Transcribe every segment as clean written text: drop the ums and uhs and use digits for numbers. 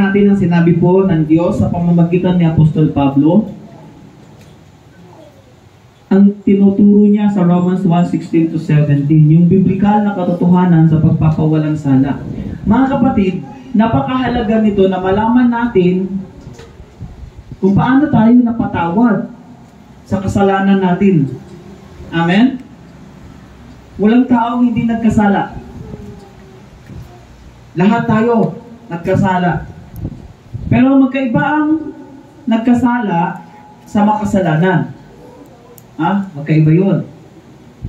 natin ang sinabi po ng Diyos sa pamamagitan ni Apostol Pablo. Ang tinuturo niya sa Romans 1:16 to 17, yung biblikal na katotohanan sa pagpapawalang sala. Mga kapatid, napakahalaga nito na malaman natin kung paano tayo napatawad sa kasalanan natin. Amen? Walang taong hindi nagkasala. Lahat tayo nagkasala. Pero magkaiba ang nagkasala sa makasalanan. Magkaiba yun.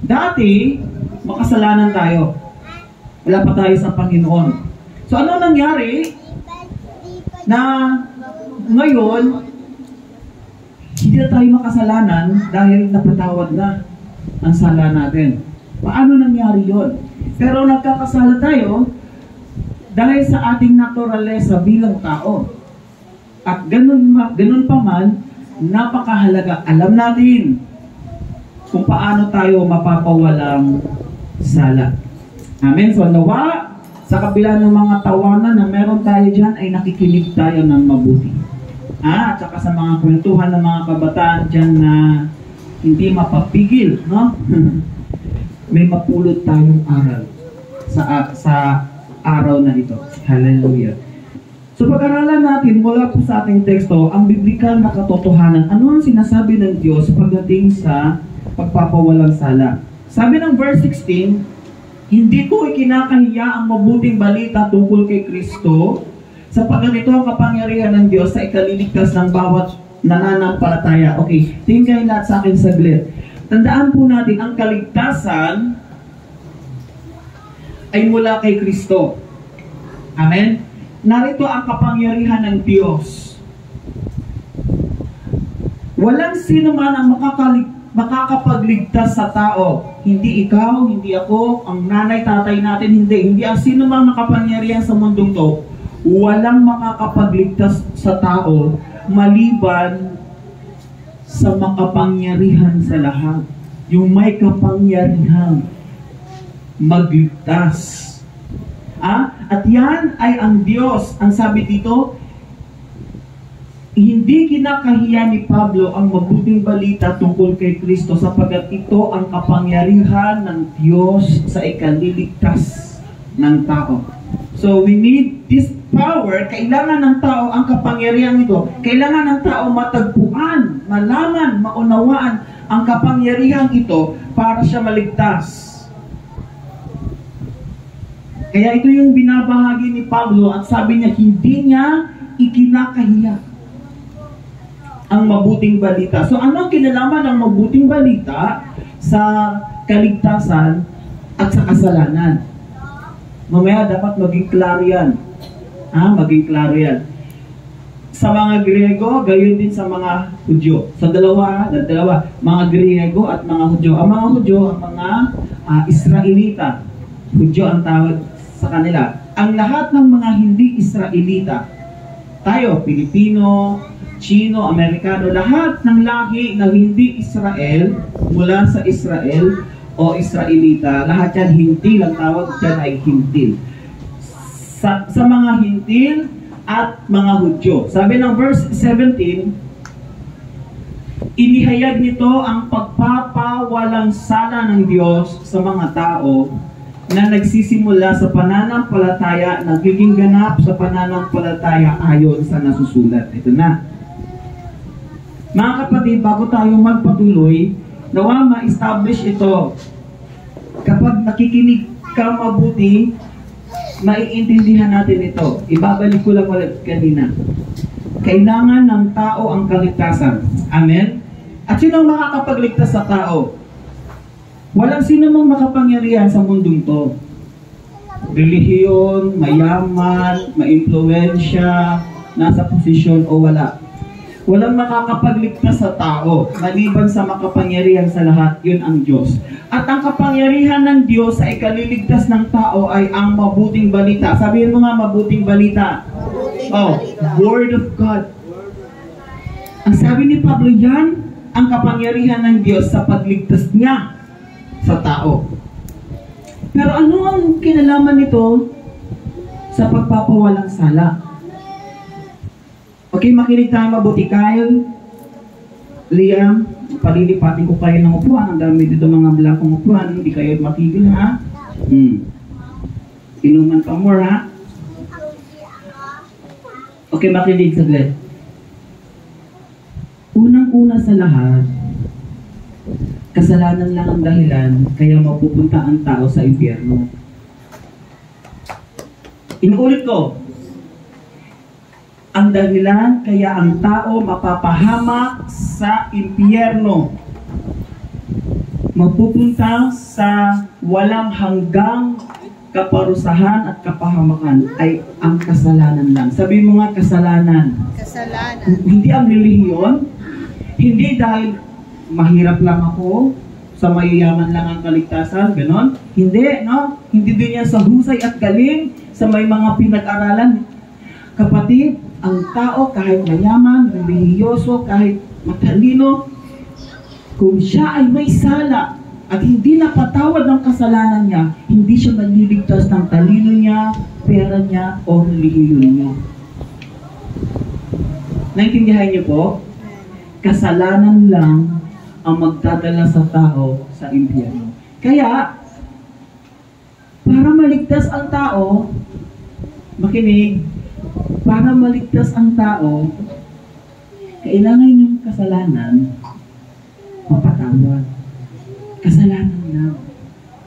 Dati, makasalanan tayo. Wala pa tayo sa Panginoon. So ano nangyari? Na ngayon, hindi na tayo makasalanan dahil napatawad na ang sala natin. Paano nangyari yun? Pero nagkakasala tayo dahil sa ating naturalesa bilang tao. At ganun pa man, napakahalaga. Alam natin kung paano tayo mapapawalang sala. Amen? So nawa, sa kabila ng mga tawanan na meron tayo dyan, ay nakikinig tayo ng mabuti. At saka sa mga kwentuhan ng mga kabataan dyan na hindi mapapigil, no? May mapulot tayong aral sa araw na ito. Hallelujah. So pag-aralan natin mula po sa ating teksto, ang biblikal na katotohanan. Ano ang sinasabi ng Diyos pagdating sa pagpapawalang sala? Sabi ng verse 16, hindi ko ikinakahiya ang mabuting balita tungkol kay Kristo, sapagkat ito ang kapangyarihan ng Diyos sa ikaliligtas ng bawat nananampalataya. Okay, tingin kayo lahat sa akin saglit. Tandaan po natin, ang kaligtasan ay mula kay Kristo. Amen? Narito ang kapangyarihan ng Diyos. Walang sino man ang makakapagligtas sa tao. Hindi ikaw, hindi ako, ang nanay, tatay natin, hindi. Hindi ang sino man makapangyarihan sa mundong to. Walang makakapagligtas sa tao maliban sa makapangyarihan sa lahat. Yung may kapangyarihan magligtas. At yan ay ang Diyos. Ang sabi dito, hindi kinakahiya ni Pablo ang mabuting balita tungkol kay Kristo sapagkat ito ang kapangyarihan ng Diyos sa ikaliligtas ng tao. So we need this power. Kailangan ng tao ang kapangyarihan ito. Kailangan ng tao matagpuan, malaman, maunawaan ang kapangyarihan ito para siya maligtas. Kaya ito yung binabahagi ni Pablo at sabi niya, hindi niya ikinakahiya ang mabuting balita. So ano ang kinalaman ng mabuting balita sa kaligtasan at sa kasalanan? Mamaya dapat maging klaro yan. Maging klaro yan. Sa mga Griego, gayon din sa mga Hudyo. Sa dalawa, mga Griego at mga Hudyo. Ang mga Hudyo, ang mga Israelita. Hudyo ang tawag sa kanila. Ang lahat ng mga hindi Israelita, tayo, Pilipino, Chino, Amerikano, lahat ng lahi na hindi Israel, mula sa Israel o Israelita, lahat yan hintil, ang tawag dyan ay hintil. Sa mga hintil at mga Hudyo. Sabi ng verse 17, inihayag nito ang pagpapawalang sala ng Diyos sa mga tao na nagsisimula sa pananampalataya, nagiging ganap sa pananampalataya ayon sa nasusulat. Ito na. Mga kapatid, bago tayo magpatuloy, nawa ma-establish ito. Kapag nakikinig ka mabuti, maiintindihan natin ito. Ibabalik ko lang ulit kanina. Kailangan ng tao ang kaligtasan. Amen? At sino ang makakapagligtas sa tao? Walang sino mang makapangyarihan sa mundong to. Relihiyon, mayaman, maimpluwensya, nasa posisyon o wala. Walang makakapagligtas sa tao, maliban sa makapangyarihan sa lahat, yun ang Diyos. At ang kapangyarihan ng Diyos sa ikaliligtas ng tao ay ang mabuting balita. Sabihin mo nga, mabuting balita. Word of God. Ang sabi ni Pablo, yan ang kapangyarihan ng Diyos sa pagligtas niya sa tao. Pero ano ang kinalaman nito sa pagpapawalang sala? Okay, makinig tayo mabuti. Kyle, Liam, palilipatin ko kayo ng upuan. Ang dami dito mga blakong upuan. Hindi kayo matigil, ha? Inuman pa more, ha? Okay, makinig saglit. Unang-una sa lahat, kasalanan lang ang dahilan kaya mapupunta ang tao sa impyerno. Inuulit ko, ang dahilan kaya ang tao mapapahamak sa impyerno, mapupunta sa walang hanggang kaparusahan at kapahamakan ay ang kasalanan lang. Sabi mo nga, kasalanan. Kasalanan. Hindi ang relihiyon, hindi dahil mahirap lang ako, sa mayayaman lang ang kaligtasan, ganon. Hindi, no? Hindi din yan sa husay at galing, sa may mga pinag-aralan. Kapatid, ang tao kahit mayaman, relihiyoso, kahit matalino, kung siya ay may sala at hindi napatawad ng kasalanan niya, hindi siya maliligtas ng talino niya, pera niya, o relihiyon niya. Naintindihan niyo po? Kasalanan lang ang magdadala sa tao sa impyerno. Kaya, para maligtas ang tao, makinig, para maligtas ang tao, kailangan yung kasalanan mapatawad. Kasalanan lang.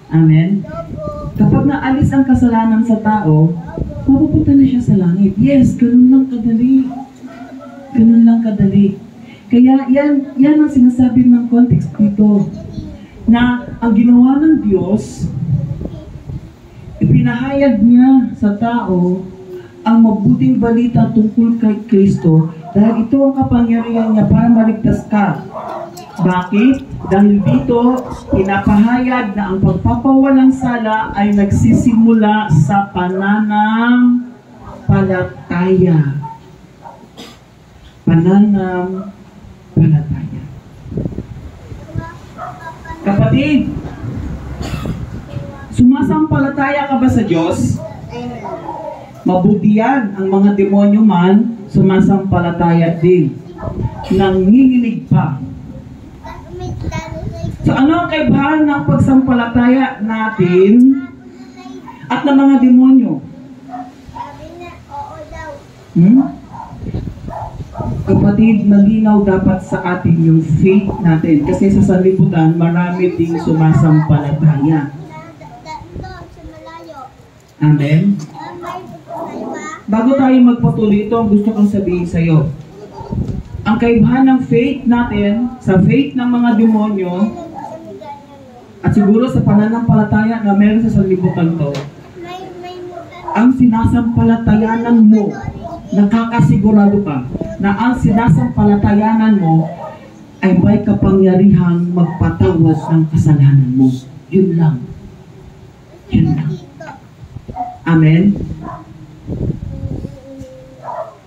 Amen? Kapag naalis ang kasalanan sa tao, mapupunta na siya sa langit. Yes, ganun lang kadali. Ganun lang kadali. Kaya yan ang sinasabi ng context dito. Na ang ginawa ng Diyos, ipinahayag niya sa tao ang mabuting balita tungkol kay Kristo dahil ito ang kapangyarihan niya para maligtas ka. Bakit? Dahil dito, pinapahayag na ang pagpapawalang sala ay nagsisimula sa pananampalataya. Pananampalataya. Kapatid, sumasampalataya ka ba sa Diyos? Mabuti yan. Ang mga demonyo man, sumasampalataya din. Nanginginig pa. So ano ang kaibahan ng pagsampalataya natin at ng mga demonyo? Kapatid, malinaw dapat sa atin yung faith natin. Kasi sa sanlibutan, marami ding sumasampalataya. Amen? Bago tayo magpatuloy, ito ang gusto kong sabihin sa iyo. Ang kaibahan ng faith natin sa faith ng mga demonyo at siguro sa pananampalataya na meron sa sanlibutan to, ang sinasampalatayanan mo, nakakasigurado ka na ang sinasampalatayanan mo ay may kapangyarihang magpatawad ng kasalanan mo. Yun lang. Yun lang. Amen?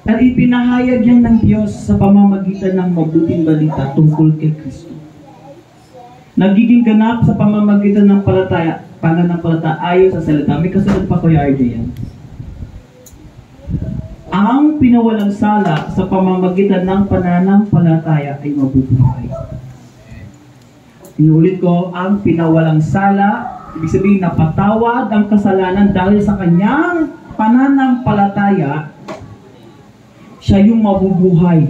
At ipinahayag yan ng Diyos sa pamamagitan ng mabuting balita tungkol kay Kristo. Nagiging ganap sa pamamagitan ng pananampalataya ayon sa salita. May kasunod pa Kuya RJ yan. Ang pinawalang sala sa pamamagitan ng pananampalataya ay mabubuhay. Inulit ko, ang pinawalang sala, ibig sabihin napatawad ang kasalanan dahil sa kanyang pananampalataya, siya yung mabubuhay.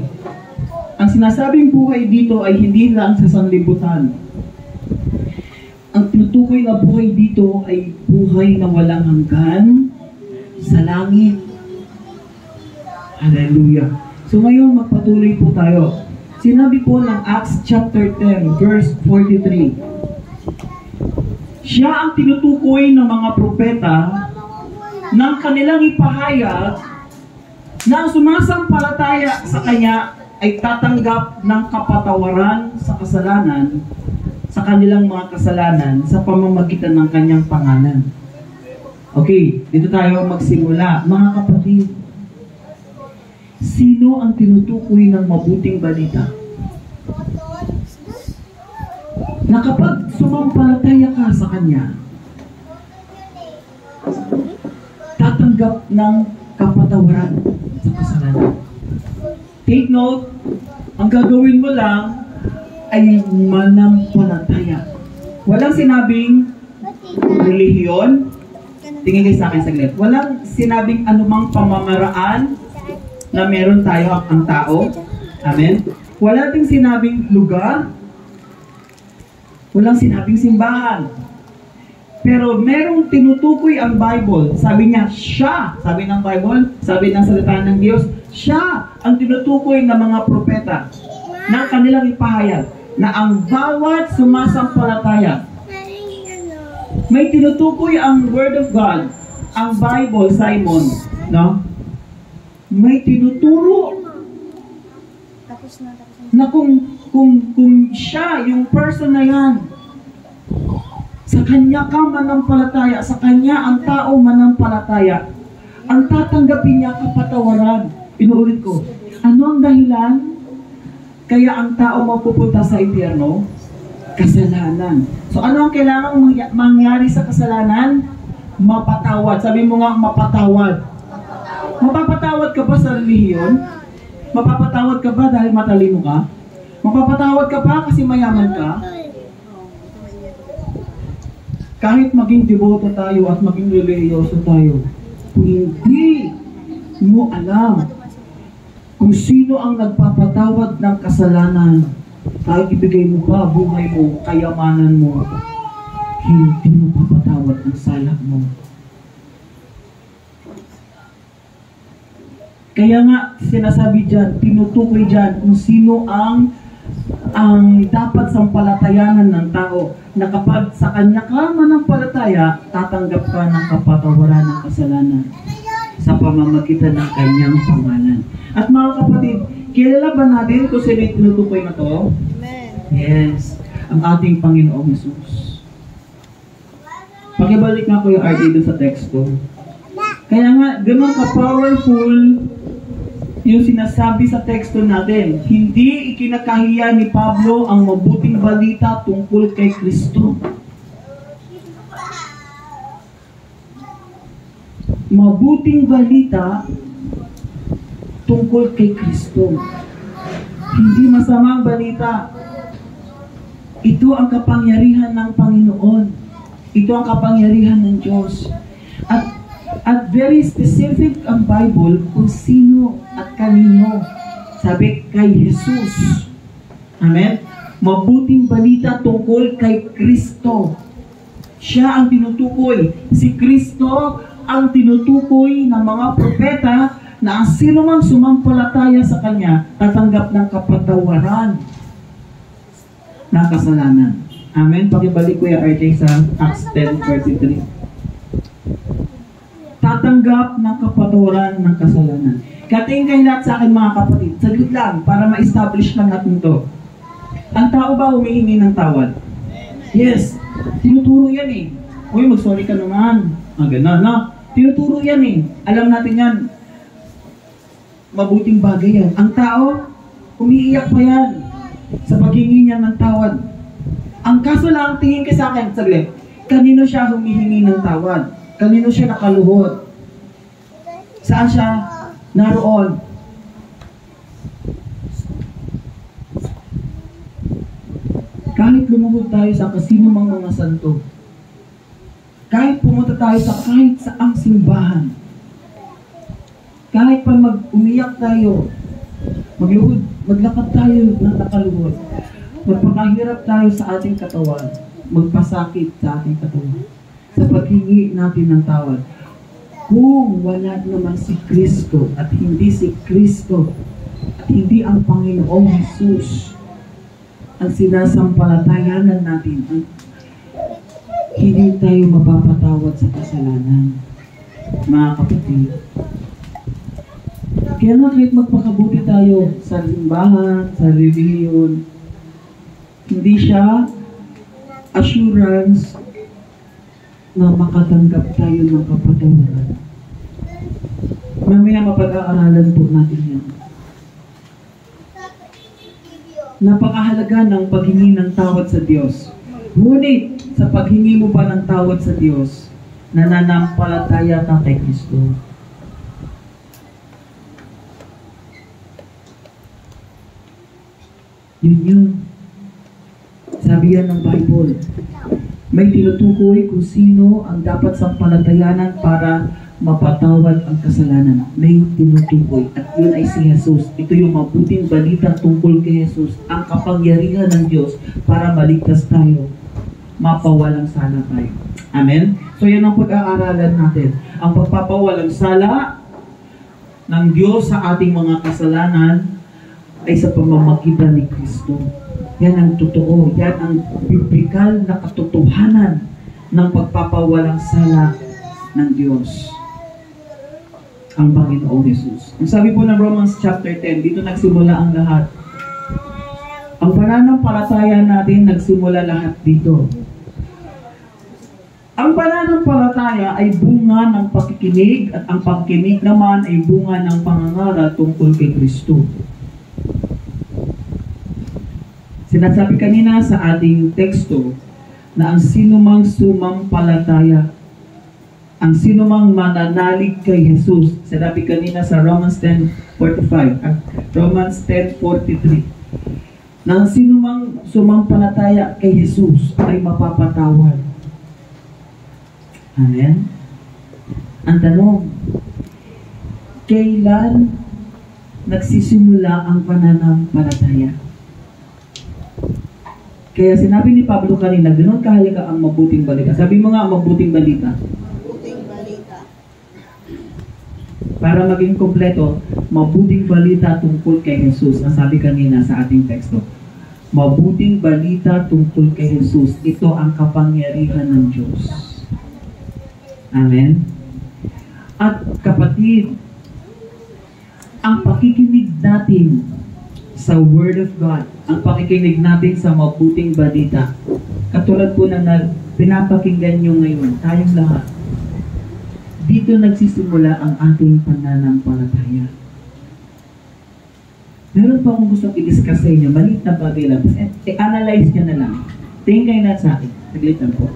Ang sinasabing buhay dito ay hindi lang sa sanlibutan. Ang tinutukoy na buhay dito ay buhay na walang hanggan sa langit. Hallelujah. So ngayon magpatuloy po tayo. Sinabi po ng Acts chapter 10 verse 43. Siya ang tinutukoy ng mga propeta ng kanilang ipahayag na ang sumasampalataya sa Kanya ay tatanggap ng kapatawaran sa kasalanan, sa kanilang mga kasalanan, sa pamamagitan ng Kanyang pangalan. Okay, dito tayo magsimula. Mga kapatid, sino ang tinutukoy ng mabuting balita? Na kapag sumampalataya ka sa Kanya, tatanggap ng kapatawaran sa kasalanan. Take note, ang gagawin mo lang ay manampalataya. Walang sinabing relihiyon. Tingin kayo sa akin saglit. Walang sinabing anumang pamamaraan na meron tayo ang tao. Amen? Wala ding sinabing lugar. Walang sinabing simbahan. Pero merong tinutukoy ang Bible. Sabi niya, siya, sabi ng Bible, sabi ng salita ng Diyos, siya ang tinutukoy ng mga propeta na kanilang ipahayag na ang bawat sumasampalataya. May tinutukoy ang Word of God, ang Bible, Simon, no? May tinuturo na kung siya, yung person na yan, sa kanya ka manampalataya, sa kanya ang tao manampalataya, ang tatanggapin niya kapatawaran. Inuulit ko, ano ang dahilan kaya ang tao mapupunta sa impyerno? Kasalanan. So ano ang kailangang mangyari sa kasalanan? Mapatawad. Sabi mo nga, mapatawad. Mapapatawad ka ba sa relihiyon? Mapapatawad ka ba dahil matalino ka? Mapapatawad ka ba kasi mayaman ka? Kahit maging deboto tayo at maging relihiyoso tayo, kung hindi mo alam kung sino ang nagpapatawad ng kasalanan, kahit ibigay mo pa buhay mo, kayamanan mo, hindi mo papatawad ng sala mo. Kaya nga, sinasabi dyan, tinutukoy dyan kung sino ang dapat sampalatayanan ng tao, na kapag sa kanya ka manampalataya, tatanggap ka ng kapatawaran ng kasalanan sa pamamagitan ng kanyang pangalan. At mga kapatid, kilala ba natin kung sino yung tinutukoy na to? Amen. Yes, ang ating Panginoong Jesus. Pakibalik nga ko yung RD doon sa teksto. Kaya nga, ganun ka-powerful yung sinasabi sa teksto natin. Hindi ikinakahiya ni Pablo ang mabuting balita tungkol kay Kristo. Mabuting balita tungkol kay Kristo. Hindi masamang balita. Ito ang kapangyarihan ng Panginoon. Ito ang kapangyarihan ng Diyos. At very specific ang Bible kung sino at kanino. Sabi, kay Jesus. Amen? Mabuting balita tungkol kay Kristo. Siya ang tinutukoy. Si Kristo ang tinutukoy ng mga propeta na ang sino mang sumampalataya sa Kanya, tatanggap ng kapatawaran ng kasalanan. Amen? Pakibalik ko yung RJ sa Acts 10:33. Tatanggap ng kapatawaran ng kasalanan. Katingin kayo lahat sa akin mga kapatid. Saglit lang, para ma-establish lang natin ito. Ang tao ba humihingi ng tawad? Yes. Tinuturo yan eh. Uy, mag-sorry ka naman. Gano'n, no? Tinuturo yan eh. Alam natin yan. Mabuting bagay yan. Ang tao, umiiyak pa yan sa paghingi niya ng tawad. Ang kaso lang, tingin ka sa akin, saglit. Kanino siya humihingi ng tawad? Kanino siya nakaluhod? Saan siya naroon? Kahit lumuhod tayo sa kasino mga santo, kahit pumunta tayo sa kahit saang simbahan, kahit pa umiyak tayo, magluhod, maglakad tayo ng nakaluhod, magpakahirap tayo sa ating katawan, magpasakit sa ating katawan, sa paghingi natin ng tawad. Kung wala naman si Kristo at hindi si Kristo at hindi ang Panginoong Jesus ang sinasampalatayanan natin, hindi tayo mapapatawad sa kasalanan, mga kapatid. Kaya nga kahit magpakabuti tayo sa simbahan, sa relihiyon, hindi siya assurance na makatanggap tayo ng kapatawaran. Mamaya mapag-aaralan po natin yan. Napakahalaga ng paghingi ng tawad sa Diyos. Ngunit, sa paghingi mo ba ng tawad sa Diyos, nananampalataya ka kay Kristo. Yun. Sabi yan ng Bible. May tinutukoy kung sino ang dapat sampalatayanan para mapatawad ang kasalanan. May tinutukoy. At yun ay si Jesus. Ito yung mabuting balita tungkol kay Jesus. Ang kapangyarihan ng Diyos para maligtas tayo. Mapawalang sala tayo. Amen? So yan ang pag-aaralan natin. Ang pagpapawalang sala ng Diyos sa ating mga kasalanan ay sa pamamagitan ni Kristo. Yan ang totoo. Yan ang biblikal na katotohanan ng pagpapawalang sala ng Diyos. Ang Panginoong Jesus. Ang sabi po ng Romans chapter 10, dito nagsimula ang lahat. Ang pananampalataya natin nagsimula lahat dito. Ang pananampalataya ay bunga ng pakikinig at ang pakikinig naman ay bunga ng pangangaral tungkol kay Kristo. Sinasabi kanina sa ating teksto na ang sinumang sumampalataya, ang sinumang mananalig kay Jesus, sinabi kanina sa Romans 10:45, Romans 10:43, na ang sinumang sumampalataya kay Jesus ay mapapatawad. Amen? Ang tanong, kailan nagsisimula ang pananampalataya? Kaya sinabi ni Pablo kanina, ganoon kahalaga ang mabuting balita. Sabi mo nga, mabuting balita. Mabuting balita. Para maging kompleto, mabuting balita tungkol kay Jesus. Ang sabi kanina sa ating teksto. Mabuting balita tungkol kay Jesus. Ito ang kapangyarihan ng Diyos. Amen? At kapatid, ang pakikinig natin sa Word of God, ang pakikinig natin sa mabuting balita, katulad po na pinapakinggan nyo ngayon, tayong lahat, dito nagsisimula ang ating pananampalataya. Meron pa akong gustong i-discuss sa inyo, maliit na bagay lang. I-analyze nyo na lang. Tingin kayo na sa akin. Saglitan po.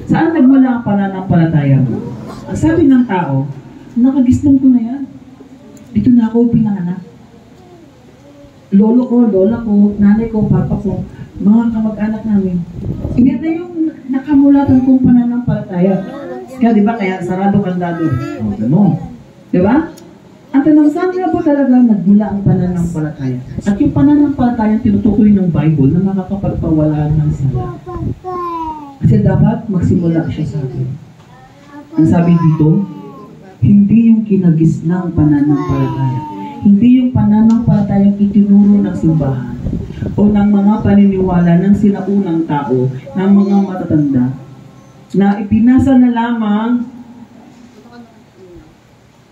Saan nagmula ang pananampalataya mo? Ang sabi ng tao, nakagisnan ko na yan. Dito na ako pinanganak. Lolo ko, lola ko, nanay ko, papa ko, mga kamag-anak namin. Iyan na yung nakamulatan kong pananampalataya. Kaya di ba, kaya sarado kandado. O, gano'n. Di ba? Ang tanong, saan nga po talaga nagmula ang pananampalataya? At yung pananampalataya tinutukoy ng Bible na makakapagpawala ng sala. Kasi dapat magsimula siya sa atin. Ang sabi dito, hindi yung kinagisnang pananampalataya. Hindi yung pananampalatayang itinuro ng simbahan o ng mga paniniwala ng sinaunang tao, ng mga matatanda, na ipinasa na lamang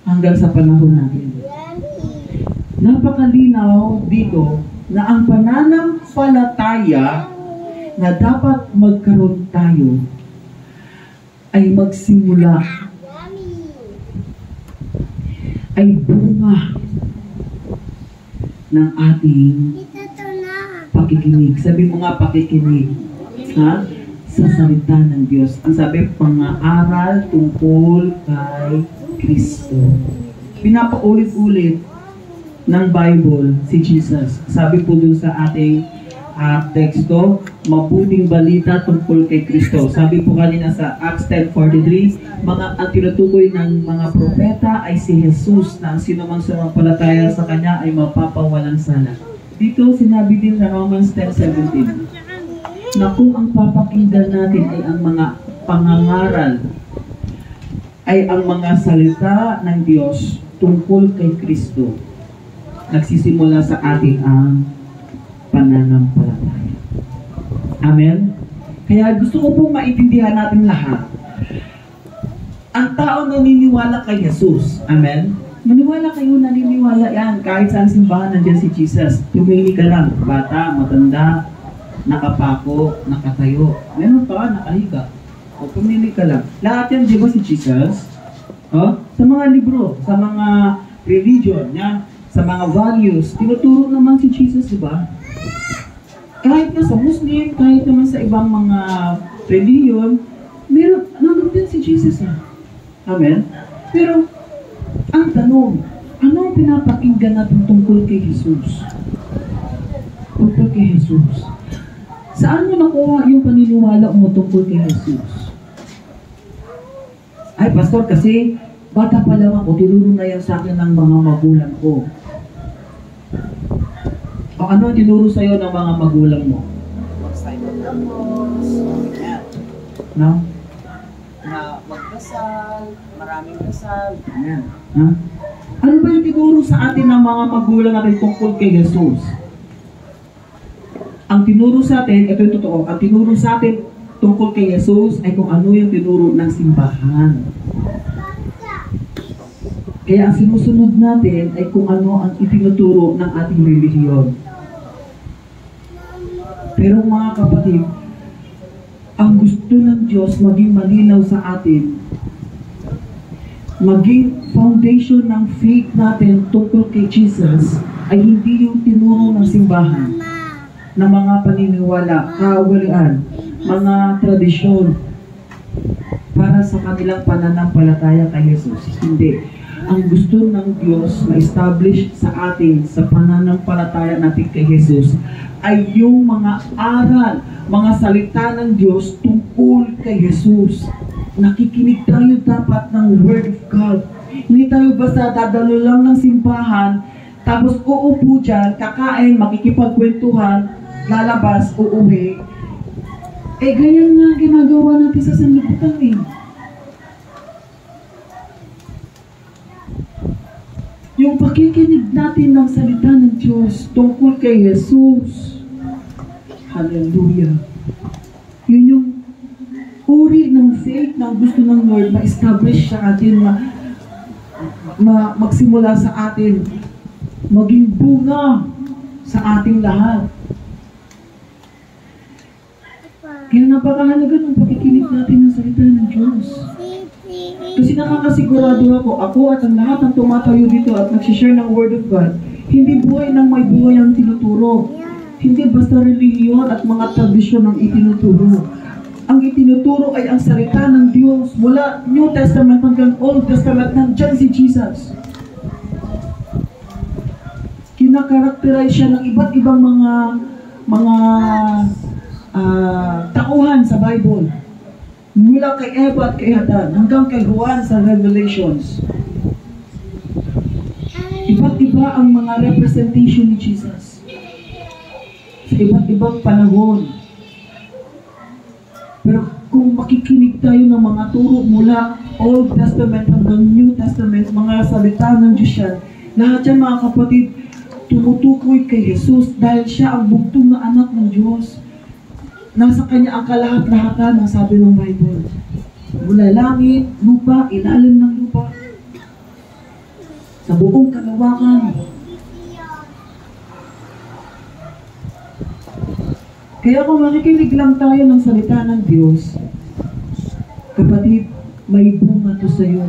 hanggang sa panahon natin. Napakalinaw dito na ang pananampalataya na dapat magkaroon tayo ay magsimula, ay bunga ng ating pakikinig. Sabi mo nga, pakikinig. Ha? Sa salita ng Diyos. Ang sabi, pang-aaral tungkol kay Kristo. Pinapaulit-ulit ng Bible si Jesus. Sabi po dun sa ating teksto, mabuting balita tungkol kay Kristo. Sabi po kanina sa Acts 10:43, ang tinutukoy ng mga propeta ay si Jesus, na ang sinumang sumampalataya sa Kanya ay mapapawalang sala. Dito sinabi din sa Romans 10:17, na kung ang papakinggan natin ay ang mga pangangaral, ay ang mga salita ng Diyos tungkol kay Kristo, nagsisimula sa atin ang pananampalataya. Amen? Kaya gusto ko pong maintindihan natin lahat. Ang tao naniniwala kay Jesus. Amen? Maniwala kayo, naniniwala yan. Kahit saan simbahan, nandiyan si Jesus. Tumili ka lang. Bata, matanda, nakapako, nakatayo. Meron pa, nakahiga. O pumili ka lang. Lahat yan, di ba si Jesus? O? Sa mga libro, sa mga religion, yan, sa mga values, tinuturo naman si Jesus, di ba? Kahit na sa Muslim, kahit naman sa ibang mga religion, meron, nandun din si Jesus. Amen? Pero, ang tanong, ano ang pinapakinggan natin tungkol kay Jesus? Tungkol kay Jesus. Saan mo nakuha yung paniniwala mo tungkol kay Jesus? Ay, Pastor, kasi bata pa lang ako, tinuro na yan sa akin ng mga magulang ko. O ano ang tinuro sa'yo ng mga magulang mo? No? Na magdasal, maraming dasal. Ayan. Ha? Ano ba yung tinuro sa atin ng mga magulang natin tungkol kay Jesus? Ang tinuro sa atin, ito yung totoo, ang tinuro sa atin tungkol kay Jesus ay kung ano yung tinuro ng simbahan. Kaya ang sinusunod natin ay kung ano ang itinuturo ng ating relihiyon. Pero mga kapatid, ang gusto ng Diyos maging malinaw sa atin, maging foundation ng faith natin tungkol kay Jesus ay hindi yung tinuro ng simbahan na mga paniniwala, kaugalian, mga tradisyon para sa kanilang pananampalataya kay Jesus. Hindi. Ang gusto ng Diyos ma-establish sa atin sa pananampalataya natin kay Jesus ay yung mga aral, mga salita ng Diyos tungkol kay Jesus. Nakikinig tayo dapat ng Word of God. Hindi tayo basta dadalo lang ng simbahan, tapos uupo dyan, kakain, makikipagkwentuhan, lalabas, uuwi. Eh, ganyan nga ginagawa natin sa sanlibutan eh. Yung pakikinig natin ng salita ng Diyos tungkol kay Jesus. Hallelujah. Yun yung uri ng faith na gusto ng Lord ma-establish sa atin, magsimula sa atin, maging bunga sa ating lahat. Kaya napakahalaga ng pakikinig natin ng salita ng Diyos. Kasi nakakasigurado ako at ang lahat ng tumatayo dito at nagsishare ng Word of God, hindi buhay ng may buhay ang tinuturo. Hindi basta relihiyon at mga tradisyon ang itinuturo. Ang itinuturo ay ang salita ng Diyos. Mula New Testament hanggang Old Testament, nandyan si Jesus. Kinakarakterize siya ng iba't ibang mga tauhan sa Bible. Mula kay Eva at kay Adan hanggang kay Juan sa Revelations. Iba't iba ang mga representation ni Jesus sa iba't ibang panahon. Pero kung makikinig tayo ng mga turo mula Old Testament hanggang New Testament, mga salita ng Diyos yan, lahat yan mga kapatid, tumutukoy kay Jesus dahil siya ang bugtong na anak ng Diyos. Nasa Kanya ang kalahat-lahatan, ang sabi ng Bible. Mula langit, lupa, ilalim ng lupa, sa buong kalawakan. Kaya kung makikinig lang tayo ng salita ng Diyos, kapatid, may bunga to sa iyo.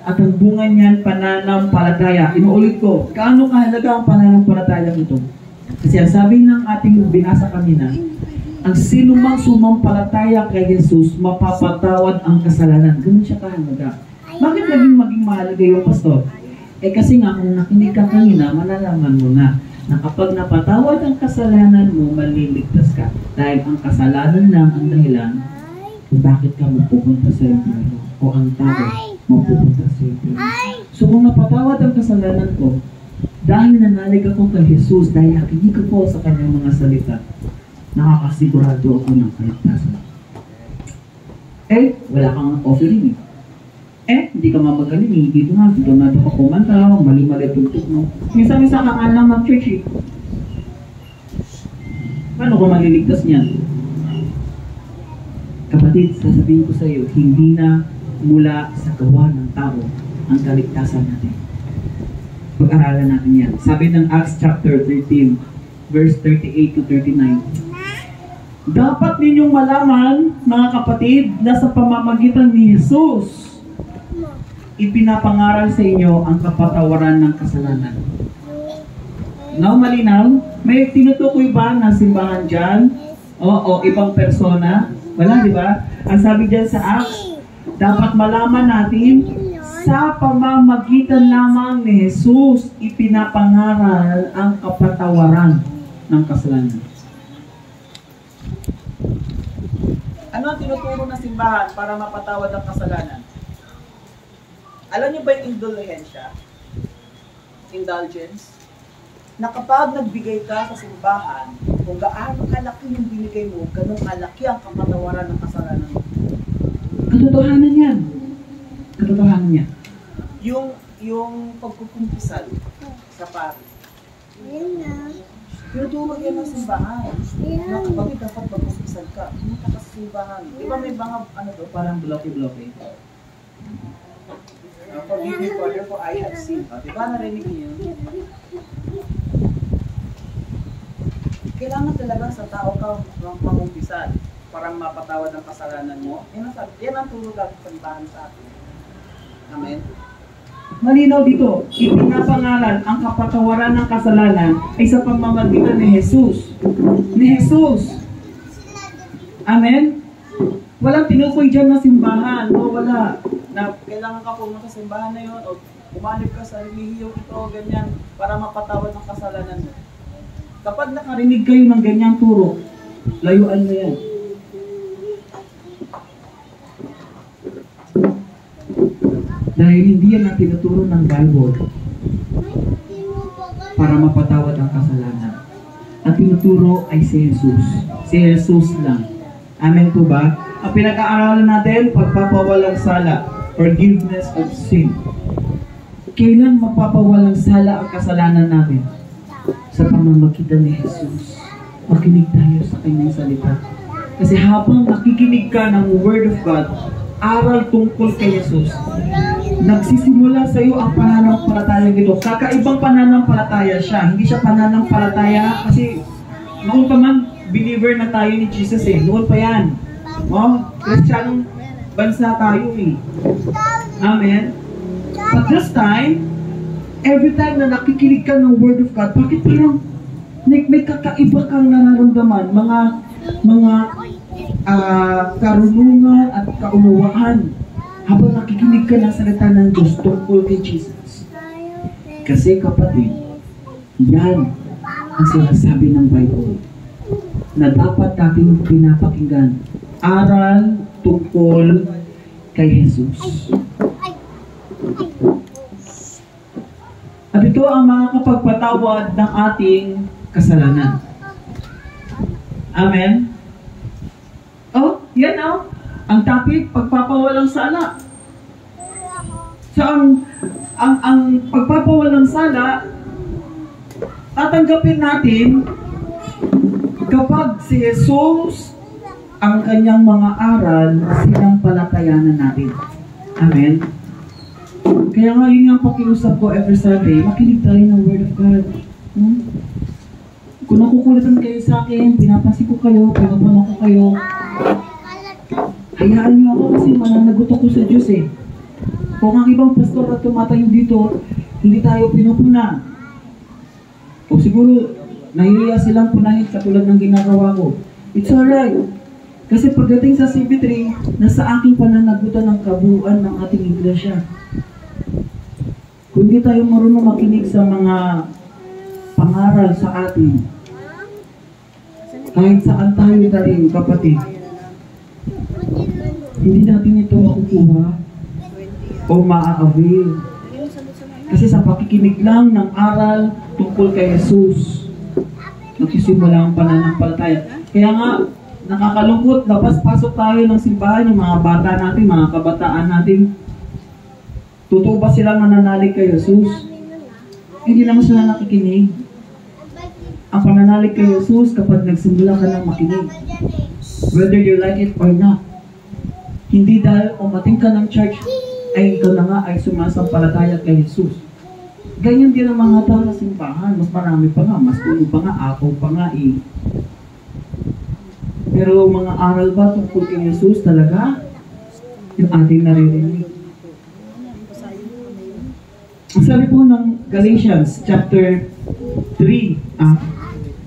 At ang bunga niyan, pananampalataya. Inuulit ko, kaano kahalaga ang pananampalataya nito? Kasi ang sabi ng ating binasa kanina, ang sinumang sumampalataya kay Jesus, mapapatawad ang kasalanan. Ganun siya kahalaga. Bakit maging mahalaga yung pastor? Eh kasi nga, kung nakinig ka kanina, malalaman mo na kapag napatawad ang kasalanan mo, maliligtas ka. Dahil ang kasalanan lang ang dahilan kung bakit ka mapupunta sa impyerno o ang tao mapupunta sa impyerno. So kung napatawad ang kasalanan ko, dahil nanalig ako kay Jesus, dahil nakinig ako sa kanyang mga salita, nakakasigurado ako ng kaligtasan. Eh, wala kang offering eh. Hindi ka mamagaling eh. Dito na ito ka kumanta, mali-mali tugtog mo. Minsan-minsan ka nga lang mag-church eh. Paano ka maliligtas niyan? Kapatid, sasabihin ko sa iyo, hindi na mula sa gawa ng tao ang kaligtasan natin. Pag-aralan natin yan. Sabi ng Acts chapter 13, verse 38 to 39. Dapat ninyong malaman, mga kapatid, na sa pamamagitan ni Jesus, ipinapangaral sa inyo ang kapatawaran ng kasalanan. Now, malinaw? May tinutukoy ba na simbahan dyan? O ibang persona? Wala, di ba? Ang sabi dyan sa Acts, dapat malaman natin, sa pamamagitan lamang ni Jesus, ipinapangaral ang kapatawaran ng kasalanan. Ano ang tinuturo ng simbahan para mapatawad ang kasalanan? Alam niyo ba yung indulhensya? Indulgence? Na kapag nagbigay ka sa simbahan, kung gaano kalaki yung binigay mo, ganun kalaki ang kapatawaran ng kasalanan mo. Katotohanan yan. Katotohanan yan. Yung pagkukumpisal sa pari. Tinuturo yan ng simbahan. Na kapag dapat magkumpisal ka, pumunta ka sa simbahan. Di ba may mga, ano to, parang bloke-bloke? Forgive me, Father, for I have sinned. Di ba narinig niyo? Kailangan talaga sa tao ka mangumpisal para mapatawad ang kasalanan mo. Yan ang turo sa simbahan sa atin. Amen? Malinaw dito, ipinapangalan ang kapatawaran ng kasalanan ay sa pamamagitan ni Jesus. Ni Jesus. Amen? Walang tinukoy dyan na simbahan. No, wala. Na kailangan ka pumunta sa simbahan na yun o umanib ka sa relihiyo ito o ganyan para mapatawad ang kasalanan mo. Kapag nakarinig kayo ng ganyang turo, layuan mo yan. Dahil hindi yan ang tinuturo ng Bible para mapatawad ang kasalanan. Ang tinuturo ay si Jesus. Si Jesus lang. Amen po ba? Ang pinag-aaralan natin, pagpapawalang sala, forgiveness of sin. Kailan mapapawalang sala ang kasalanan natin? Sa pamamagitan ni Jesus. Makinig tayo sa kanyang salita. Kasi habang nakikinig ka ng Word of God, aral tungkol kay Jesus, nagsisimula sa iyo ang pananampalataya nito. Kakaibang pananampalataya siya. Hindi siya pananampalataya kasi noon pa man, believer na tayo ni Jesus eh. Noon pa yan. Kristyanong bansa tayo eh. Amen? But this time, every time na nakikinig ka ng Word of God, bakit parang may kakaiba kang nararamdaman? Mga karunungan at kaunawaan habang nakikinig ka ng salita ng Diyos tungkol kay Jesus. Kasi kapatid, yan ang sinasabi ng Bible na dapat natin pinapakinggan. Aral tungkol kay Jesus. At ito ang mga kapagpatawad ng ating kasalanan. Amen? Oh, yan oh. Ang topic, pagpapawalang sala. So, ang pagpapawalang sala, tatanggapin natin kapag si Jesus ang kanyang mga aral, sinampalatayanan natin. Amen? Kaya nga yun ang pakiusap ko every Sunday, makinig tayo ng Word of God. Kung nakukulitan kayo sa akin, pinapansin ko kayo, pinapano ko kayo, hayaan niyo ako kasi mananagot ako sa Diyos eh. Kung ang ibang pastor at tumatayo dito, hindi tayo pinupuna. O siguro, nahihiya silang punahin katulad ng ginagawa ko. It's alright. Kasi pagdating sa CB3, nasa aking pananagutan ng kabuuan ng ating iglesia. Kung hindi tayo marunong makinig sa mga pangaral sa atin, kahit saan tayo na rin, kapatid, hindi natin ito makukuha o maa-avail. Kasi sa pakikinig lang ng aral tungkol kay Jesus, nagsisimula ang pananampalataya. Kaya nga, nakakalungkot, labas-pasok tayo ng simbahan, yung mga bata natin, mga kabataan natin. Totoo ba silang nananalig kay Jesus? Hindi naman sila nakikinig. Ang pananalig kay Jesus kapag nagsimula ka ng makinig. Whether you like it or not. Hindi dahil umating ka ng church, ay ikaw na nga ay sumasampalataya kay Jesus. Ganyan din ang mga tao sa simbahan. Mas marami pa nga, mas puno pa nga, ako pa nga eh. Pero mga aral ba tungkol kay Jesus talaga? Yung ating naririnig. Ang sabi po ng Galatians chapter 3.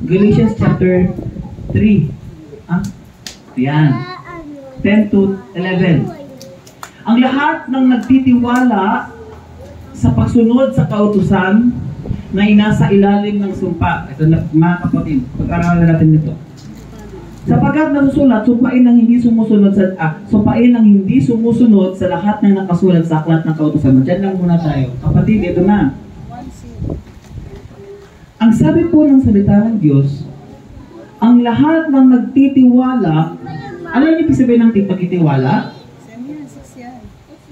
Galatians chapter 3. Ayan. 10 to 11. Ang lahat ng nagtitiwala sa pagsunod sa kautusan na inasa ilalim ng sumpa. Ito na, mga kapatid, pag-aralan natin nito. Sapagkat nasusulat, sumpain ang hindi sumusunod sa lahat ng nakasulat sa aklat ng kautusan. Diyan lang muna tayo. Kapatid, ito na. Ang sabi po ng salita ng Diyos, ang lahat ng nagtitiwala, alam niyo ibig sabihin ng pagtitiwala?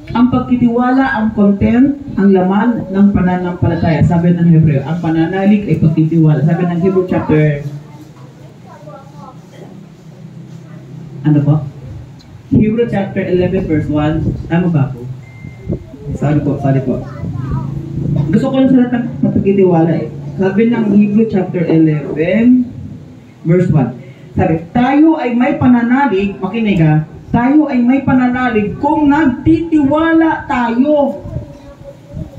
Ang pagtitiwala, ang content, ang laman ng pananampalataya. Sabi ng Hebreo, ang pananalig ay pagtitiwala. Sabi ng Hebrew chapter, ano po? Hebrew chapter 11 verse 1. Tama ba po? Sorry po. Gusto ko lang sa pagtitiwala eh. Sabi ng Hebrew chapter 11 verse 1. Sabi, tayo ay may pananalig, makinig ha, tayo ay may pananalig kung nagtitiwala tayo.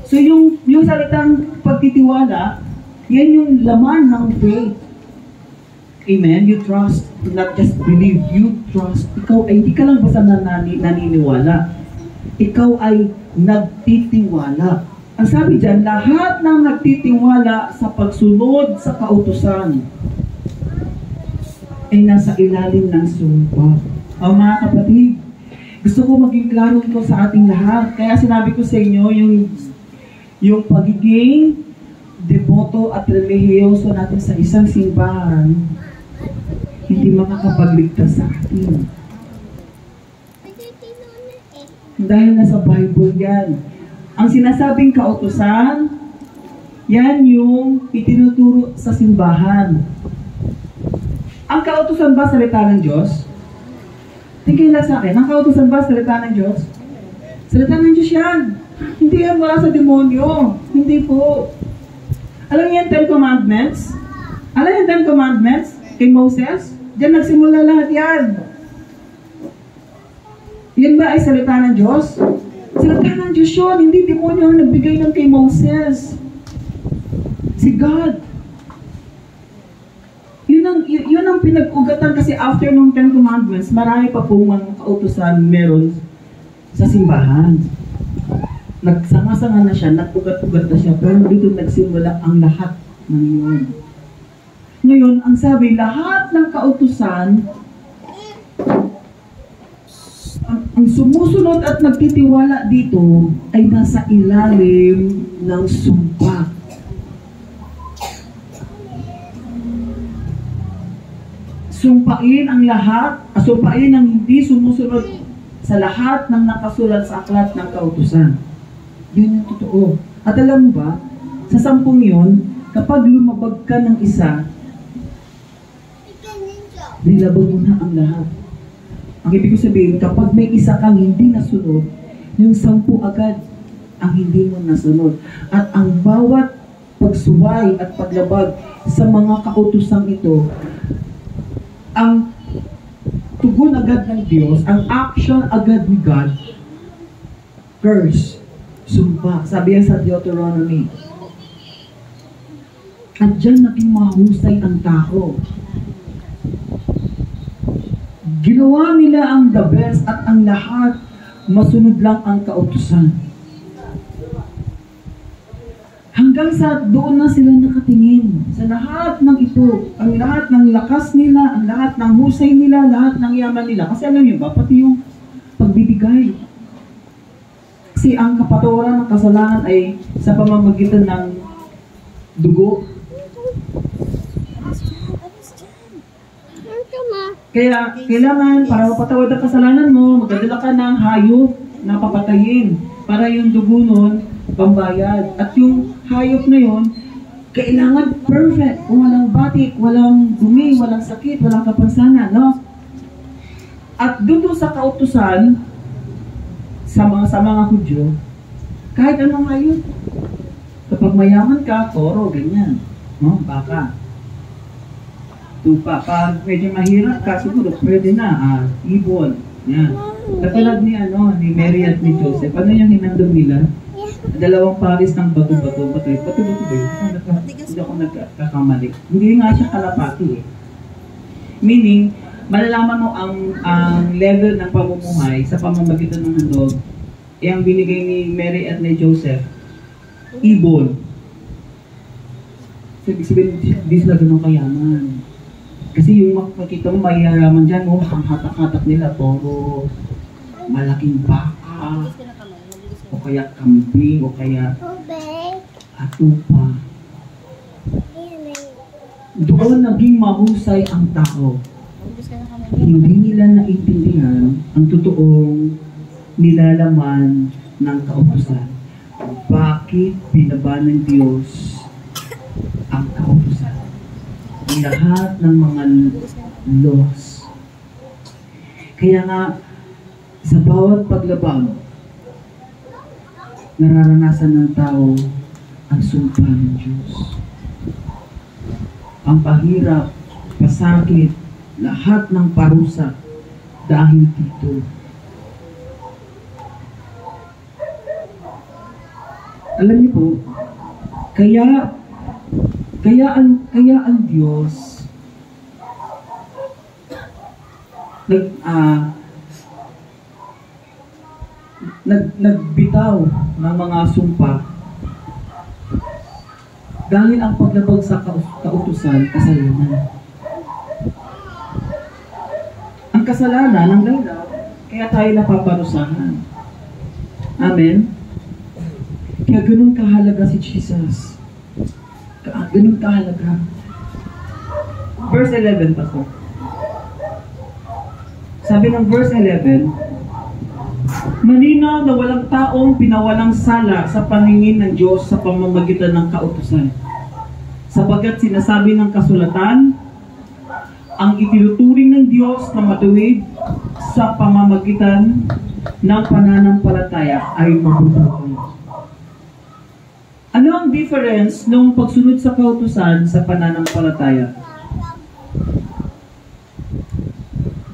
So yung salitang pagtitiwala, yan yung laman ng faith. Amen? You trust, not just believe, you trust. Ikaw ay, hindi ka lang basta naniniwala. Ikaw ay nagtitiwala. Ang sabi dyan, lahat ng nagtitiwala sa pagsunod sa kautusan ay nasa ilalim ng sumpa. O mga kapatid, gusto ko maging klaro ito sa ating lahat. Kaya sinabi ko sa inyo, yung pagiging deboto at relihiyoso natin sa isang simbahan, hindi makakapagligtas sa atin. Dahil nasa Bible yan. Ang sinasabing kautusan, yan yung itinuturo sa simbahan. Ang kautusan ba salita ng Diyos? Tingin lang sa akin, ang kautusan ba salita ng Diyos? Salita ng Diyos yan. Hindi yan wala sa demonyo. Hindi po. Alam niyo yung 10 Commandments? Alam yung 10 Commandments kay Moses? Diyan nagsimula lahat yan. Yan ba ay salita ng Diyos? Salita ng Diyos yun. Hindi demonyo ang nagbigay ng kay Moses. Si God. Yun ang pinag-ugatan kasi after ng 10 Commandments, marami pa pong mga kautusan meron sa simbahan. Nagsanga-sanga na siya, nag-ugat-ugat na siya, pero dito nagsimula ang lahat ng yun. Ngayon, ang sabi, lahat ng kautusan, ang sumusunod at nagtitiwala dito ay nasa ilalim ng sumpa. Sumpain ang lahat, sumpain ang hindi sumusunod sa lahat ng nakasulat sa aklat ng kautusan. Yun yung totoo. At alam mo ba, sa 10 yun, kapag lumabag ka ng isa, nilabag mo na ang lahat. Ang ibig ko sabihin, kapag may isa kang hindi nasunod, yung 10 agad ang hindi mo nasunod. At ang bawat pagsuway at paglabag sa mga kautusang ito, ang tugon agad ng Diyos, ang action agad ni God, curse, sumpa. Sabi yan sa Deuteronomy. At dyan naging mahusay ang tao. Ginawa nila ang the best at ang lahat, masunod lang ang kautusan. Hanggang sa doon na sila nakatingin. Sa lahat ng ito, ang lahat ng lakas nila, ang lahat ng husay nila, lahat ng yaman nila. Kasi alam niyo ba, pati yung pagbibigay. Kasi ang kapatawaran ng kasalanan ay sa pamamagitan ng dugo. Kaya kailangan para mapatawad ang kasalanan mo, magdadala ka ng hayop na papatayin para yung dugo nun pambayad. At yung hayop na yun, kailangan perfect. Kung walang batik, walang dumi, walang sakit, walang kapansanan, no? At doon sa kautusan, sa mga Hudyo, kahit anong hayop. Kapag mayaman ka, toro, ganyan. No? Baka. Tupa. Pag medyo mahirap ka, siguro pwede na. Ibon. Yan. Katulad ni Mary at ni Joseph. Ano yung hinandog nila? Dalawang pares ng bato-bato. Bato-bato ba yun? Hindi ako nagkakamali. Hindi nga siya kalapati eh. Meaning, malalaman mo ang level ng pamumuhay sa pamamagitan ng handog. Ang binigay ni Mary at ni Joseph, ibon. So, ibig sabihin, hindi sila ganun kayaman. Kasi yung makikita mo, mayayaman dyan, oh, ang hatak-hatak nila, puro malaking baka, o kaya kambing, o kaya atupa. Doon naging mahusay ang tao. Hindi nila naintindihan ang totoong nilalaman ng kautusan. Bakit binaba ng Diyos ang kautusan? Ang lahat ng mga laws. Kaya nga, sa bawat paglabag, nararanasan ng tao ang sumpa ng Diyos. Ang pahirap, pasakit, lahat ng parusa dahil dito. Alam niyo po, kaya ang Diyos nagbitaw ng mga sumpa dahil ang paglabag sa kautusan, kasalanan. Ang kasalanan ng dahilan, kaya tayo napaparusahan. Amen? Kaya ganun kahalaga si Jesus. Ganun kahalaga. Verse 11 pa po. Sabi ng verse 11, malinaw na walang taong pinawalang sala sa paningin ng Diyos sa pamamagitan ng kautusan. Sapagat sinasabi ng kasulatan, ang itinuturing ng Diyos na matuwid sa pamamagitan ng pananampalataya ay mabubuhay. Ano ang difference ng pagsunod sa kautusan sa pananampalataya?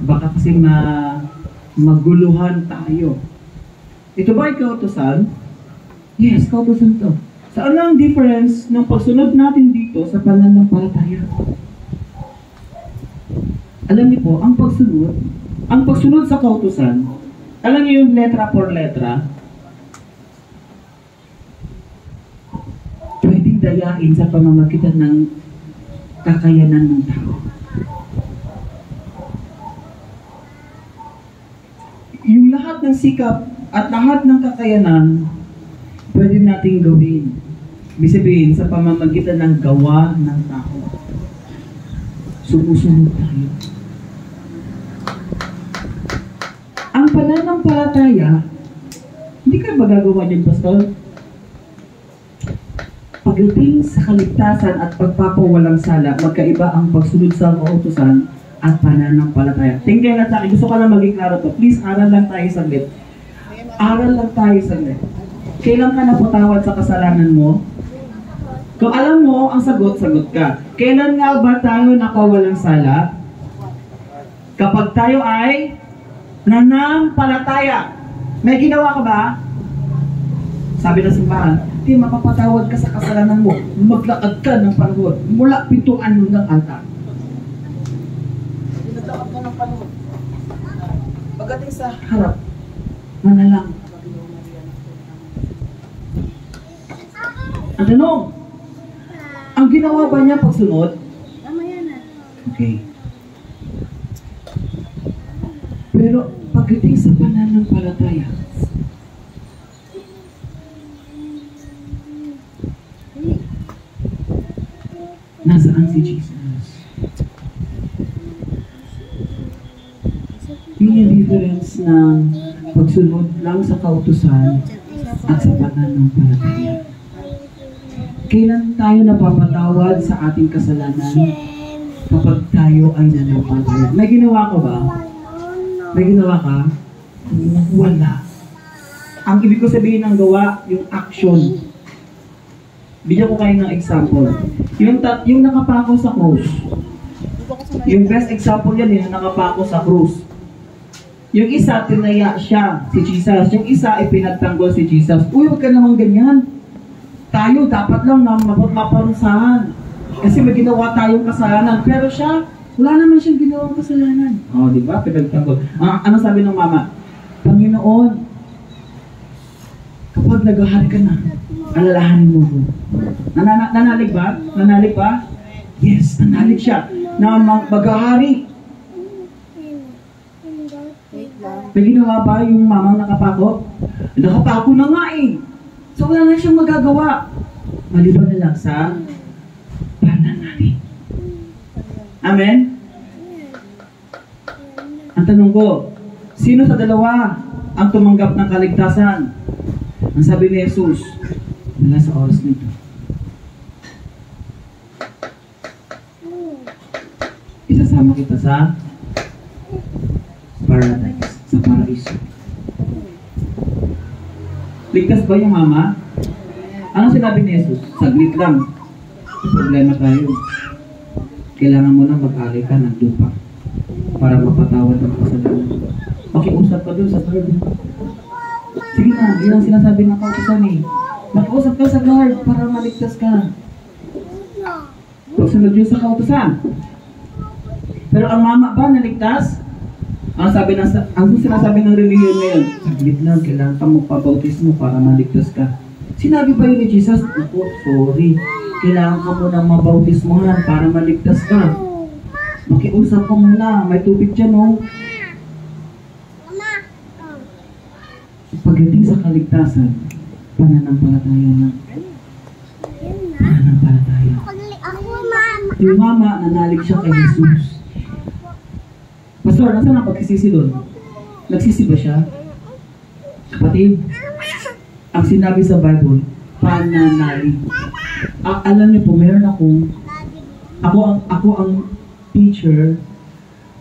Baka kasi maguluhan tayo. Ito ba ay kautusan? Yes, kautusan to. So ano ang difference ng pagsunod natin dito sa pananampalataya? Alam niyo po, ang pagsunod sa kautusan, alam niyo yung letra por letra, pwedeng dayain sa pamamagitan ng kakayanan ng tao. Yung lahat ng sikap at lahat ng kakayanan, pwede nating gawin. Ibig sabihin, sa pamamagitan ng gawa ng tao. Sumusunod tayo. Ang pananampalataya, hindi ka ba gagawa niyan, Pastor? Pagdating sa kaligtasan at pagpapawalang sala, magkaiba ang pagsunod sa kautusan at pananampalataya. Tingnan lang sa akin, gusto ka lang maging klaro to. Please, aral lang tayo saglit. Aral lang tayo saglit. Kailan ka napatawad sa kasalanan mo? Kung alam mo ang sagot, sagot ka. Kailan nga ba tayo nakawalang sala? Kapag tayo ay nananampalataya. May ginawa ka ba? Sabi ng simbahan, di mapapatawad ka sa kasalanan mo. Maglakad ka ng panahon mula pintuan hanggang altar. Maglakad ka ng panahon. Pagdating sa harap, manalang. Ang tanong, ang ginawa ba niya pagsunod? Okay. Pero pagdating sa pananampalataya, nasaan si Jesus? Yun yung difference ng pagsunod lang sa kautusan at sa pananampalataya. Kailan tayo napapatawad sa ating kasalanan? Kapag tayo ay nanampalataya. May ginawa ko ba? May ginawa ka? Wala. Ang ibig ko sabihin ng gawa, yung action. Bigyan ko kayo ng example. Yung nakapako sa cross. Yung best example yan, yung nakapako sa cross. Yung isa, tinaya siya, si Jesus. Yung isa, ipinagtanggol si Jesus. Uy, huwag ka naman ganyan. Tayo, dapat lang na maparusahan. Kasi may ginawa tayong kasalanan. Pero siya, wala naman siyang ginawang kasalanan. O, di ba? Pinagtanggol. Ano sabi ng mama? Panginoon, kapag naghahari ka na, alalahanin mo ko. Nanalig ba? Nanalig ba? Yes, nanalig siya. na maghahari. Wait lang. May ginawa ba yung mamang nakapako? Nakapako na nga eh. So wala na siyang magagawa. Maliban na lang sa pananalig. Amen? Ang tanong ko, sino sa dalawa ang tumanggap ng kaligtasan? Ang sabi ni Jesus, wala sa oras nito. Isasama kita sa paradise, sa paraiso. Ligtas ba yung mama? Anong sinabi ni Jesus? Saglit lang. May problema tayo. Kailangan mo na mag-alay ka ng lupa para mapatawad ang kasalanan. Makiusap ka doon sa guard. Sige na, yun ang sinasabi ng kautusan eh. Makiusap ka sa guard para maligtas ka. Pagsunod yun sa kautusan. Pero ang mama ba naligtas? Ang sinasabi ng relihiyon ngayon, saglit lang, kailangan ka magpabautismo para maligtas ka. Sinabi ba yun ni Jesus? Ako, sorry. Kailangan ka muna mabautismohan para maligtas ka. Makiusap ka muna. May tubig dyan, oh. Pagdating sa kaligtasan, pananampalataya na. Pananampalataya. Yung mama, nanalig siya kay Jesus. Pastor, nasa na pagsisisi doon? Nagsisi ba siya? Kapatid, ang sinabi sa Bible, pananalig. Alam niyo po, meron ako ang teacher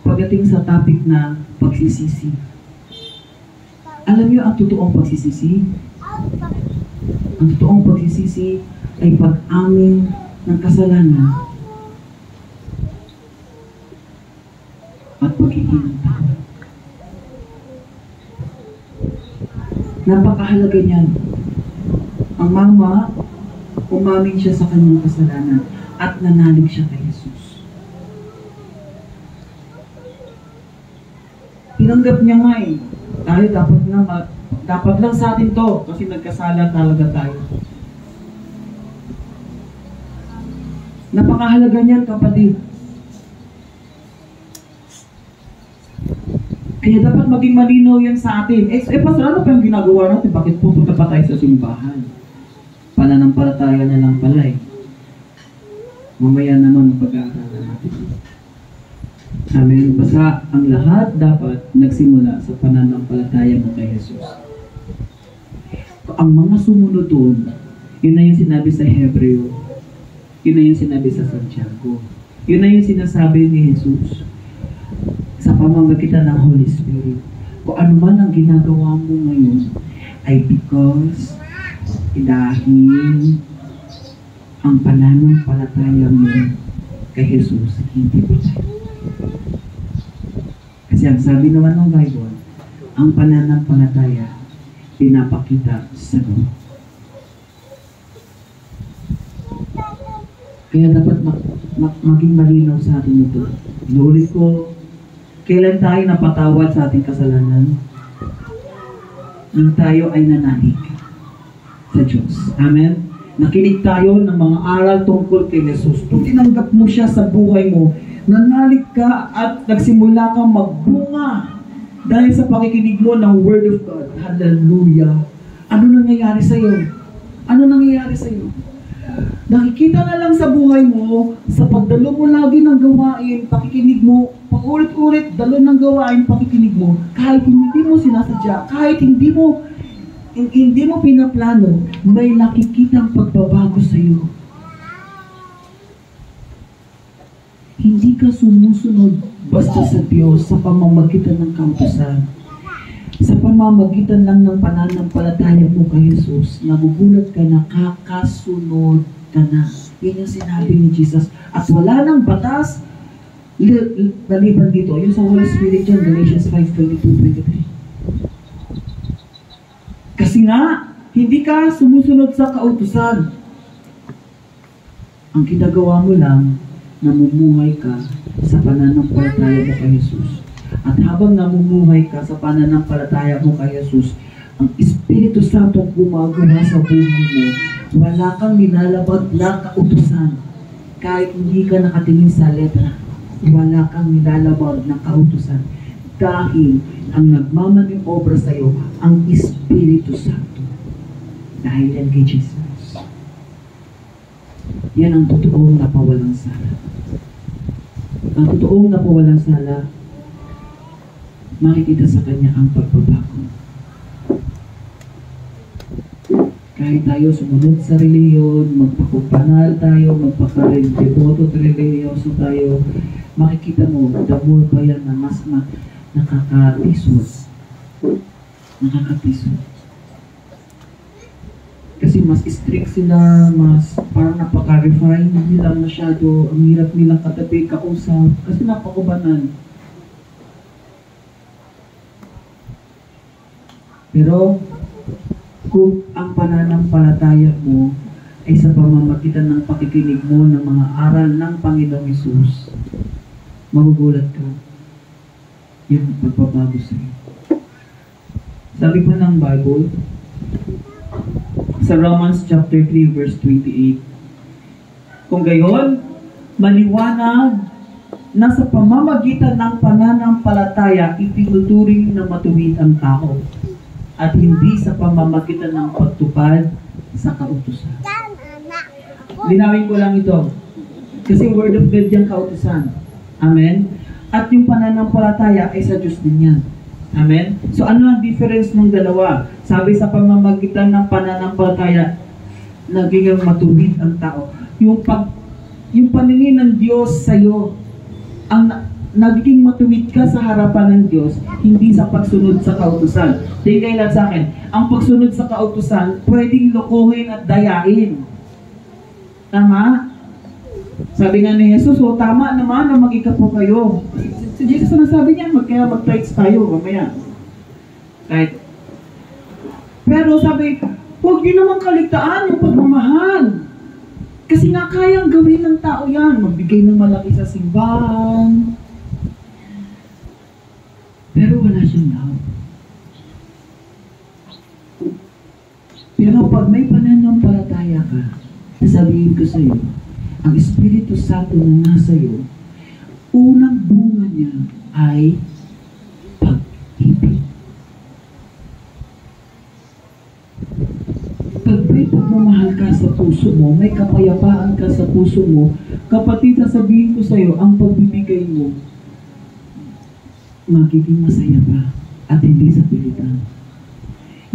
pagdating sa topic na pagsisisi. Alam niyo ang totoong pagsisisi? Ang totoong pagsisisi ay pag-amin ng kasalanan at pagiging tao. Napakahalaga niyan. Ang mama, umamin siya sa kanyang kasalanan at nanalig siya kay Jesus. Tinanggap niya nga eh. Tayo dapat lang sa atin to kasi nagkasala talaga tayo. Napakahalaga niyan, kapatid. Kaya dapat maging malinaw yan sa atin. Pastor, ano pa yung ginagawa natin? Bakit pupunta pa tayo sa simbahan? Pananampalataya na lang pala eh. Mamaya naman pag-aaralan natin. Amen. Basta ang lahat dapat nagsimula sa pananampalataya mo kay Jesus. Ang mga sumunod doon, yun na yung sinabi sa Hebreo. Yun na yung sinabi sa Santiago. Yun na yung sinasabi ni Jesus sa pamamagitan ng Holy Spirit. Kung ano man ang ginagawa mo ngayon ay because dahil ang pananampalataya mo kay Jesus hindi patay. Kasi ang sabi naman ng Bible, ang pananampalataya pinapakita sa gawa. Kaya dapat maging malinaw sa atin ito. Inuulit ko, kailan tayo napatawad sa ating kasalanan? Nung tayo ay nanalig sa Diyos. Amen? Nakinig tayo ng mga aral tungkol kay Jesus. Kung tinanggap mo siya sa buhay mo, nanalig ka at nagsimula kang magbunga dahil sa pakikinig mo ng Word of God. Hallelujah! Ano nangyayari sa iyo? Ano nangyayari sa iyo? Nakikita na lang sa buhay mo, sa pagdalo mo lagi ng gawain, pakikinig mo, paulit-ulit, dalo ng gawain, pakikinig mo, kahit hindi mo sinasadya, kahit hindi mo pinaplano, may nakikitang pagbabago sa iyo. Hindi ka sumusunod basta sa Diyos sa pamamagitan ng kautusan. Sa pamamagitan lang ng pananampalataya mo kay Jesus, nagugulat ka na kakasunod ka na. Yan yung sinabi ni Jesus. At wala nang batas maliban dito. Yung sa Holy Spirit yan, Galatians 5:22-23. Kasi nga, hindi ka sumusunod sa kautusan. Ang ginagawa mo lang, namumuhay ka sa pananampalataya mo kay Jesus. At habang namumuhay ka sa pananampalataya mo kay Jesus, ang Espiritu Santo gumagawa sa buhay mo. Wala kang nilalabag na kautusan kahit hindi ka nakatingin sa letra. wala kang nilalabag ng kautusan. Dahil ang nagmamaling obra sa'yo, ang Espiritu Santo. Dahil yan kay Jesus. Yan ang totoong napawalang sala. Ang totoong napawalang sala, makikita sa Kanya ang pagbabago. Kahit tayo sumunod sa reliyon, magpakumpanal tayo, magpaka-deboto religyoso tayo, makikita mo, the more pa yan na mas nakakatisod. Nakakatisod. Kasi mas strict sila, mas parang napaka-refine nila masyado, ang hirap nilang katabi, kausap, kasi napakubanan. Pero, kung ang pananampalataya mo ay sa pamamagitan ng pakikinig mo ng mga aral ng Panginoong Hesus, magugulat ka. Yung pagbabago sa'yo. Sabi po ng Bible, sa Romans chapter 3 verse 28, kung gayon, maliwanag na sa pamamagitan ng pananampalataya itinuturing na matuwid ang tao at hindi sa pamamagitan ng pagtupad sa kautusan. Linawin ko lang ito. Kasi word of God yung kautusan. Amen? At yung pananampalataya ay sa Diyos din yan. Amen? So ano ang difference ng dalawa? Sabi sa pamamagitan ng pananampalataya, naging matuwid ang tao. Yung paningin ng Diyos sa'yo, ang nagiging matuwid ka sa harapan ng Diyos, hindi sa pagsunod sa kautusan. Tingnan lang sa akin, ang pagsunod sa kautusan, pwedeng lokohin at dayain. Tama? Sabi nga ni Jesus, so tama naman na mag-ikapo kayo. Si Jesus na sabi niya, kaya mag-tithes tayo, mamaya. Right? Pero sabi, huwag niyo naman kaligtaan yung pagmamahal. Kasi nga kayang gawin ng tao yan. Magbigay ng malaki sa simbahan. Pero wala siyang love. Pero pag may pananampalataya ka, sasabihin ko sa iyo, ang Espiritu Santo na nasa iyo, unang bunga niya ay pag-ibig. Pag may pagmamahal ka sa puso mo, may kapayapaan ka sa puso mo, kapatid, sasabihin ko sa iyo, ang pagbibigay mo, magiging masaya pa at hindi sa pilitan.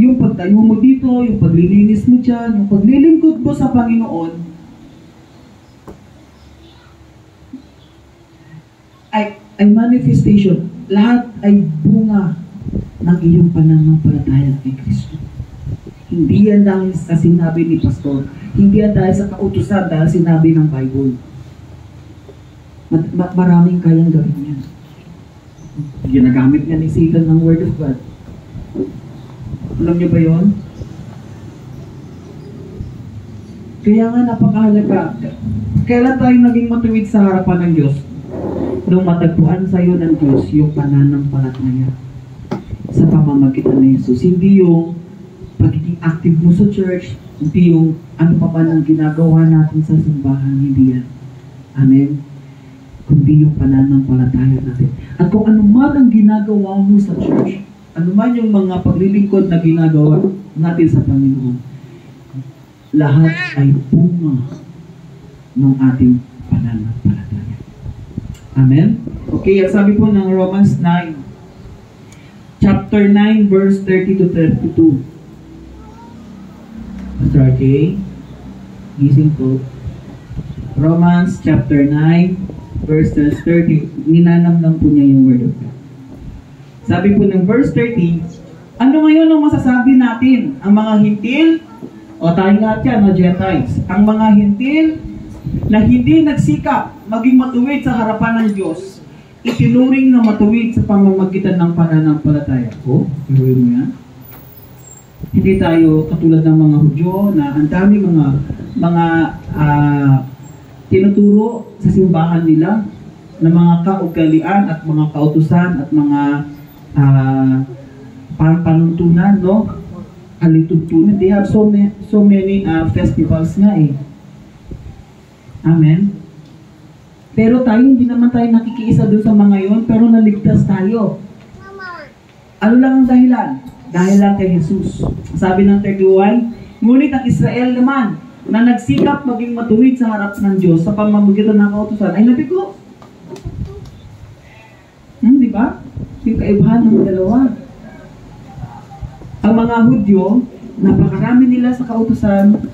Yung pagtayo mo dito, yung paglilinis mo dyan, yung paglilingkod mo sa Panginoon, ay manifestation. Lahat ay bunga ng iyong pananampalataya kay Kristo. Hindi yan dahil sa sinabi ni Pastor, hindi yan dahil sa kautusan, dahil sinabi ng Bible. Maraming kayang gawin yan. Ginagamit nga ni Satan ng Word of God. Alam niyo ba yun? Kaya nga napakahalaga. Kailan tayo naging matuwid sa harapan ng Diyos? Nung matagpuan sa iyo ng Diyos yung pananampalataya sa pamamagitan ng Jesus. Hindi yung pagiging active mo sa church, hindi yung ano pa ba nang ginagawa natin sa simbahan, hindi yan. Amen? Kundi yung pananampalataya natin. At kung ano man ang ginagawa mo sa church, ano man yung mga paglilingkod na ginagawa natin sa Panginoon, lahat ay bunga ng ating pananampalataya. Amen? Okay, at sabi po ng Romans 9, chapter 9, verse 30 to 32. Pastor RJ, gising po. Romans chapter 9, verse 30. Ninanam lang po niya yung word of God. Sabi po ng verse 30, ano ngayon ang masasabi natin? Ang mga hintil, o tayo lahat yan, o Gentiles, ang mga hintil na hindi nagsikap maging matuwid sa harapan ng Diyos, itinuring na matuwid sa pamamagitan ng pananampalataya. O, inuwi mo yan? Hindi tayo katulad ng mga Hudyo na ang dami mga tinuturo sa simbahan nila na mga kaugalian at mga kautusan at mga panuntunan, no? Alituntunan. They have so many festivals nga eh. Amen? Pero tayo, hindi naman tayo nakikiisa doon sa mga yon, pero naligtas tayo. Ano lang ang dahilan? Dahil lang kay Jesus. Sabi ng 31, ngunit ang Israel naman, na nagsikap maging matuwid sa harap ng Diyos sa pamamagitan ng kautusan, ay nabigo. Di ba? Yung kaibahan ng dalawa. Ang mga Hudyo, napakarami nila sa kautusan,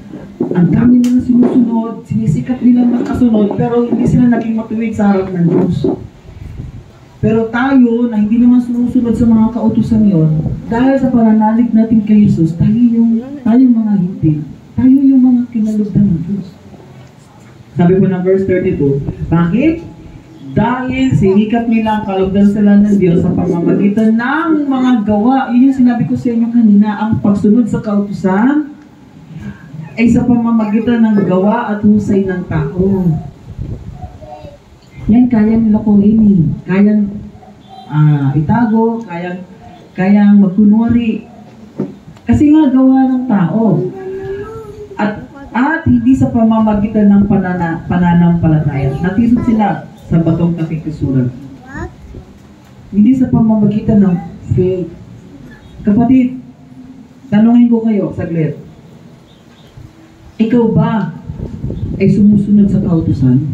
ang dami nila sinusunod, sinisikap nila magkasunod, pero hindi sila naging matuwid sa harap ng Diyos. Pero tayo, na hindi naman sumusunod sa mga kautusan yon, dahil sa pananalig natin kay Jesus, tayo mga hindi. Tayo yung mga kinalugdan ng Diyos. Sabi po ng verse 32, bakit? Dahil sinikap nila ang kalugdan sila ng Diyos sa pamamagitan ng mga gawa. Yun yung sinabi ko sa inyo kanina, ang pagsunod sa kautusan ay sa pamamagitan ng gawa at husay ng tao. Yan kayang lokohin eh. Kayang itago, kayang magkunwari. Kasi nga gawa ng tao. At hindi sa pamamagitan ng pananampalataya. Natisod sila sa batong nakikisuran. Hindi sa pamamagitan ng faith. Kapatid, tanungin ko kayo, saglit. Ikaw ba ay sumusunod sa kautusan?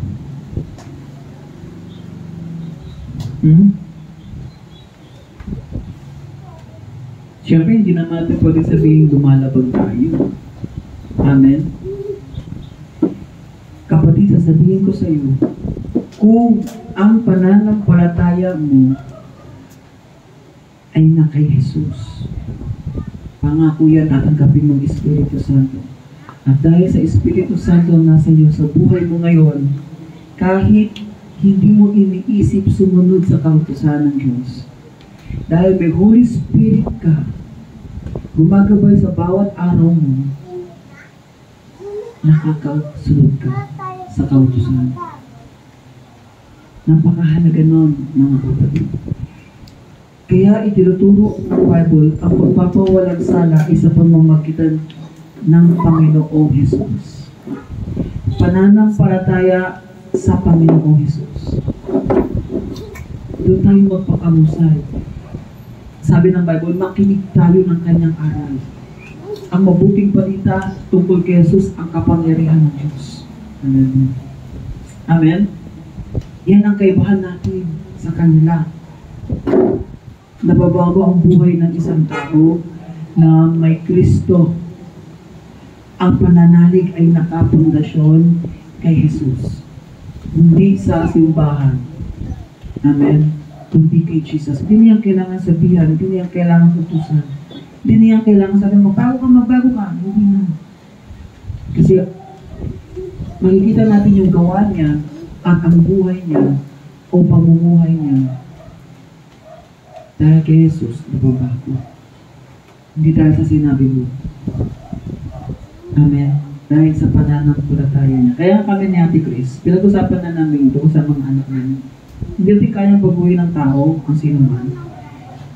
Siyempre, hindi naman natin pwede sabihin lumalabag tayo. Amen? Kapatid, sasabihin ko sa iyo, kung ang pananampalataya mo ay na kay Jesus, pangako yan, tatanggapin mong Espiritu Santo. At dahil sa Espiritu Santo nasa iyo sa buhay mo ngayon, kahit hindi mo iniisip sumunod sa kautusan ng Diyos, dahil may Holy Spirit ka, gumagabay sa bawat araw mo, nakakasunod ka sa kautusan. Napakahalaga nun, mga kapatid. Kaya itinuturo ng Bible ang pagpapawalang sala ay sa pamamagitan ng Panginoong Jesus. Pananampalataya sa Panginoong Jesus. Doon tayo magpakamusay. Sabi ng Bible, makinig tayo ng kanyang aral. Ang mabuting balita tungkol kay Jesus, ang kapangyarihan ng Diyos. Amen. Amen? Yan ang kaibahan natin sa kanila. Nababago ang buhay ng isang tao na may Kristo. Ang pananalig ay nakapundasyon kay Jesus. Hindi sa simbahan. Amen? Kundi kay Jesus. Hindi niya kailangan sabihan, hindi niya kailangan utusan. Hindi niya kailangan sabihin, magbago ka. Hindi na. Kasi makikita natin yung gawa niya at ang buhay niya o pamumuhay niya. Dahil kay Jesus, nababago. Hindi dahil sa sinabi mo. Amen. Dahil sa pananampalataya niya. Kaya kami ni Ate Chris, pinag-usapan na namin ito sa mga anak namin. Hindi natin kayang baguhin ng tao, ang sino man.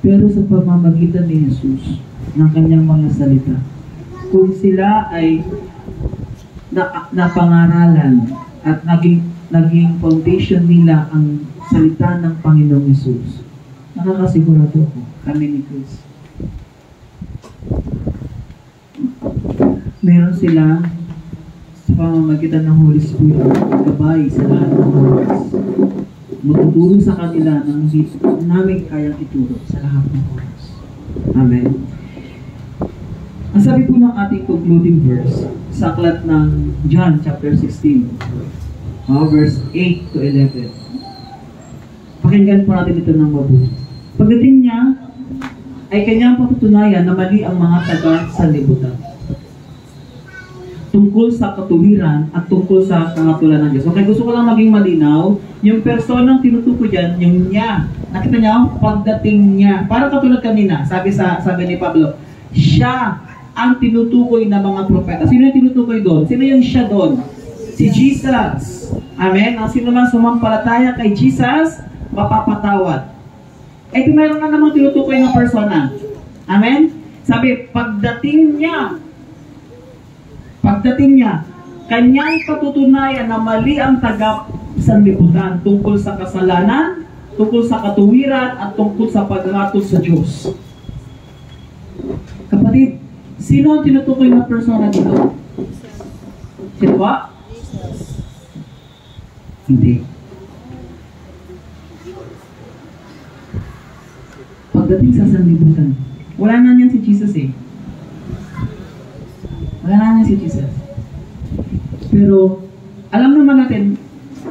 Pero sa pamamagitan ni Jesus, ng kanyang mga salita, kung sila ay napangaralan at naging foundation nila ang salita ng Panginoong Jesus, nakakasigurado ko, kami ni Chris, meron sila sa pamamagitan ng Holy Spirit gabay sa lahat ng oras, magtuturo sa kanila ng hindi namin kayang ituro sa lahat ng oras. Amen. Ang sabi po ng ating concluding verse sa aklat ng John chapter 16, verse 8 to 11. Pakinggan po natin ito ng mabuti. Pagdating niya, ay kanyang patutunayan na mali ang mga taga-sanlibutan tungkol sa katuwiran at tungkol sa kangatulan ng Diyos. Okay, gusto ko lang maging malinaw, yung personang tinutukoy dyan, yung niya. Nakita niya, pagdating niya. Para katulad kanina, sabi ni Pablo, siya ang tinutukoy na mga propeta. Sino yung tinutukoy doon? Sino yung siya doon? Si Jesus. Amen? Ang sino man sumampalataya kay Jesus, mapapatawad. Ito meron na namang tinutukoy ng persona. Amen? Sabi, pagdating niya, kanyang patutunayan na mali ang sanlibutan tungkol sa kasalanan, tungkol sa katuwiran, at tungkol sa paghatol sa Diyos. Kapatid, sino ang tinutukoy na persona dito? Sino ba? Hindi. Pagdating sa sanlibutan, wala na niyan si Jesus eh. Wala na niyan si Jesus. Pero, alam naman natin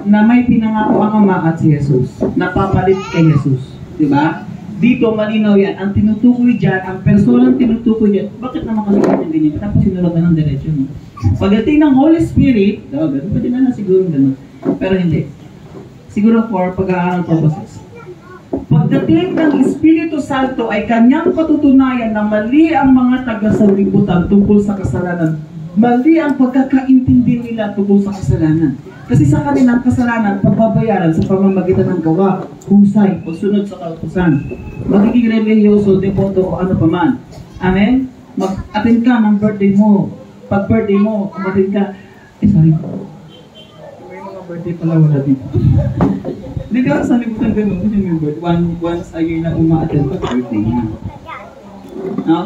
na may pinangako ang Ama at si Jesus. Napapalit kay Jesus. Diba? Dito, malinaw yan. Ang tinutukoy dyan, ang personang tinutukoy dyan, bakit naman kasi ganyan? Tapos sinulog na ng diretsyo. No? Pagdating ng Holy Spirit, ganun pa din na siguro ganun. Pero hindi. Siguro for pag-aaral purposes. Pagdating ng Espiritu Santo ay kanyang patutunayan na mali ang mga taga-sanlibutan tungkol sa kasalanan. Mali ang pagkakaintindi nila tungkol sa kasalanan. Kasi sa kanilang kasalanan, pagbabayaran sa pamamagitan ng gawa, husay, pagsunod sa kautusan. Magiging religyoso, devoto, o ano pa man. Amen? Mag-attend ka ng birthday mo. Pag birthday mo, umattend ka. Sorry. May mga birthday pala wala dito. Hindi ka sa libutan ganun. Kasi may birthday. Once a year na uma-attend pag birthday niya. No?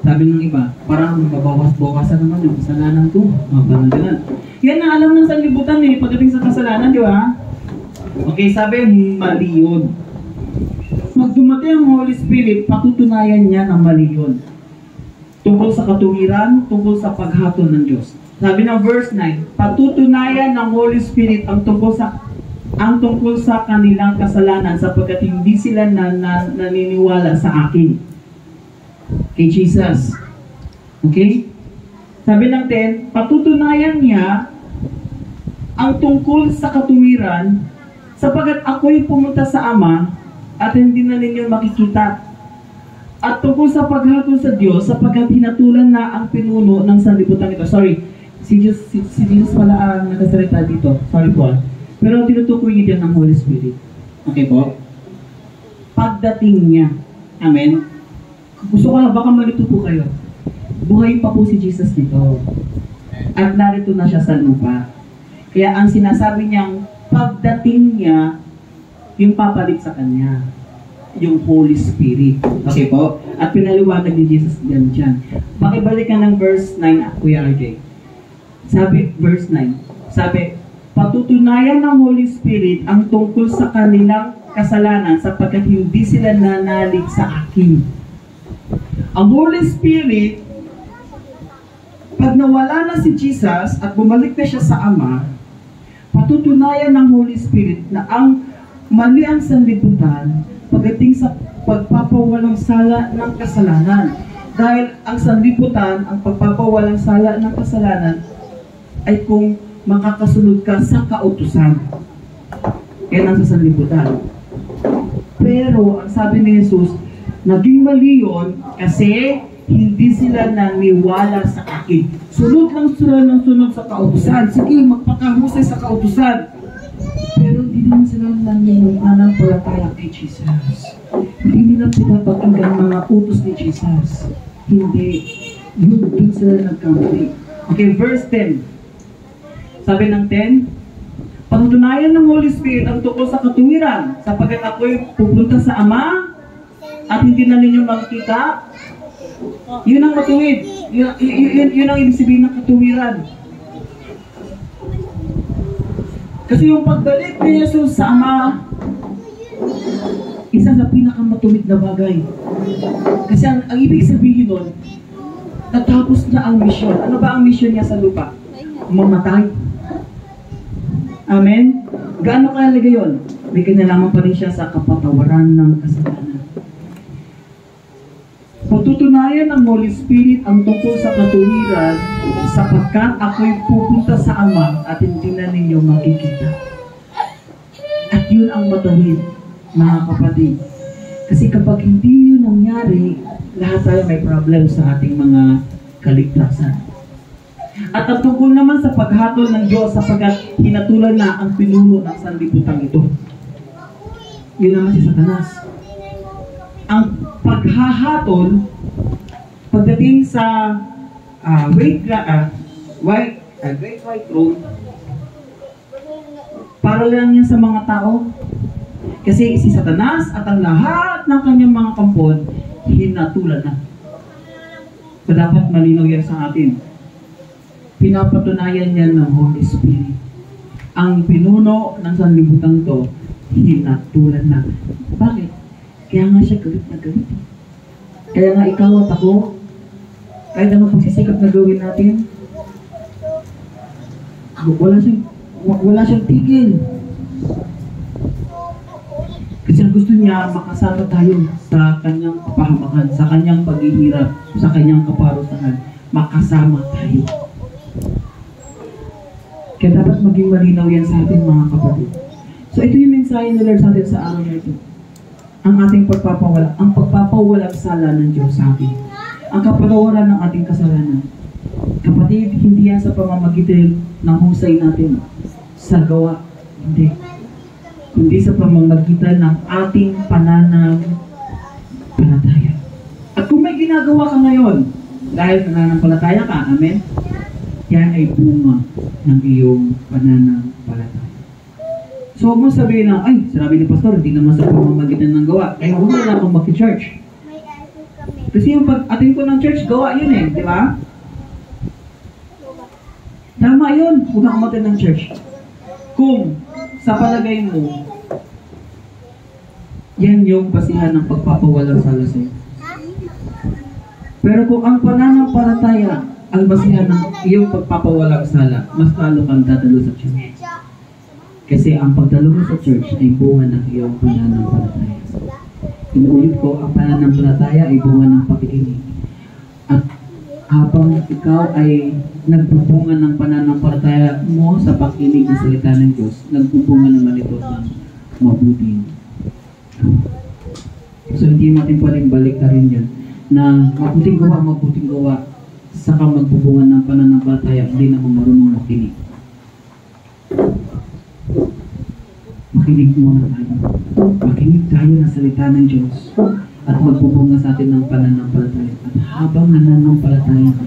Sabi ng iba, parang mabawas-bawasan naman yung kasalanan ko. Parang ganun. Yan ang alam ng sanlibutan eh, pagdating sa kasalanan, di ba? Okay, sabi, mali yun. Pag dumating ang Holy Spirit, patutunayan niya na mali yun. Tungkol sa katuwiran, tungkol sa paghatol ng Diyos. Sabi ng verse 9, patutunayan ng Holy Spirit ang tungkol sa kanilang kasalanan sapagkat hindi sila naniniwala sa akin. Kay Jesus. Okay? Sabi ng 10, patutunayan niya ang tungkol sa katuwiran sapagkat ako'y pumunta sa Ama at hindi na ninyo makikita. At tungkol sa paghatol sa Diyos sapagkat hinatulan na ang pinuno ng sanlibutan ito. Sorry, si Jesus pala ang nakasalita dito. Sorry po. Pero tinutukoy niya din ng Holy Spirit. Okay po? Pagdating niya. Amen? Gusto ko lang, baka malito po kayo. Buhay pa po si Jesus dito. At narito na siya sa lupa. Kaya ang sinasabi niyang pagdating niya, yung papalit sa kanya. Yung Holy Spirit. Okay po? At pinaliwanag ni Jesus dyan. Pakibalikan ng verse 9, Kuya RJ. Sabi, verse 9, sabi, patutunayan ng Holy Spirit ang tungkol sa kanilang kasalanan sapagkat hindi sila nanalig sa akin. Ang Holy Spirit, pag nawala na si Jesus at bumalik na siya sa Ama, patutunayan ng Holy Spirit na ang mali ang sanlibutan pagdating sa pagpapawalang sala ng kasalanan. Dahil ang sanlibutan, ang pagpapawalang sala ng kasalanan, ay kung makakasunod ka sa kautusan. Yan ang sa sanlibutan. Pero, ang sabi ni Jesus, naging mali yun kasi hindi sila naniwala sa akin. Sunod lang sila ng sunod sa kautusan. Sige, magpakahusay sa kautusan. Pero hindi naman sila nananampalataya kay Jesus. Hindi nila pinapakinggan mga utos ni Jesus. Hindi. Yun sila nagkamali. Okay, verse 10. Sabi ng 10, patutunayan ng Holy Spirit ang tungkol sa katuwiran sapagkat ako'y pupunta sa Ama at hindi na ninyo makikita. Yun ang matuwid. Yun ang ibig sabihin ng katuwiran. Kasi yung pagbalik ni Jesus sa Ama, isa sa pinakamatuwid na bagay. Kasi ang ibig sabihin nun, natapos na ang misyon. Ano ba ang misyon niya sa lupa? Mamatay. Amen? Gaano kahalaga yun? May kinalaman pa rin siya sa kapatawaran ng kasalanan. Patutunayan ng Holy Spirit ang tungkol sa katuwiran sapagkat ako'y pupunta sa Ama at hindi na ninyo makikita. At yun ang matuwid, mga kapatid. Kasi kapag hindi yun nangyari, lahat tayo may problem sa ating mga kaligtasan. At ang tungkol naman sa paghatol ng Diyos sapagkat hinatulan na ang pinuno ng sanlibutan ito. Yun naman si Satanas. Ang paghahatol pagdating sa Great White Throne, Para lang yan sa mga tao. Kasi si Satanas at ang lahat ng kanyang mga kampon, hinatulan na. So dapat malinaw yan sa atin. Pinapatunayan yan ng Holy Spirit. Ang pinuno ng sanlibutan to, hinatulan na. Bakit? Kaya nga siya galit na galit. Kaya nga ikaw at ako, kahit anong pagsisikap na gawin natin, wala siyang tigil. Kasi ang gusto niya, makasama tayo sa kanyang kapahamakan, sa kanyang paghihirap, sa kanyang kaparusahan. Makasama tayo. Kaya dapat maging malinaw yan sa atin, mga kapatid. So ito yung mensahe ni Lord sa atin sa araw na ito. Ang ating pagpapawalang sala ng Diyos sa atin. Ang kapatawaran ng ating kasalanan. Kapatid, hindi yan sa pamamagitan ng husay natin sa gawa. Hindi. Kundi sa pamamagitan ng ating pananampalataya. At kung may ginagawa ka ngayon, dahil pananampalataya ka, amen? Yan ay bunga ng iyong pananampalataya. So, huwag mo sabihin na, ay, sinabi ni Pastor, hindi naman sa pamamagitan ng gawa. Kaya huwag na akong mag-church. Kasi yung pag-atin ko ng church, gawa yun eh, di ba? Tama yun, huwag akong mag-atin ng church. Kung sa palagay mo, yan yung basihan ng pagpapawalang sala sa'yo. Pero kung ang pananampalataya ang basihan ng iyong pagpapawalang sala, mas lalo kang dadalo sa church. Kasi ang pagdalo mo sa church ay bunga ng iyong pananampalataya. Inuulit ko, ang pananampalataya ay bunga ng pakikinig. At habang ikaw ay nagbubunga ng pananampalataya mo sa pakikinig ng salita ng Diyos, nagbubunga naman ito ng mabuting. So hindi natin pwedeng balik na rin yan na mabuting gawa, saka magbubunga ng pananampalataya, hindi naman marunong makinig. Makinig muna tayo. Makinig tayo ng salita ng Diyos at magbubunga sa atin ng pananampalataya. At habang nananampalataya ka,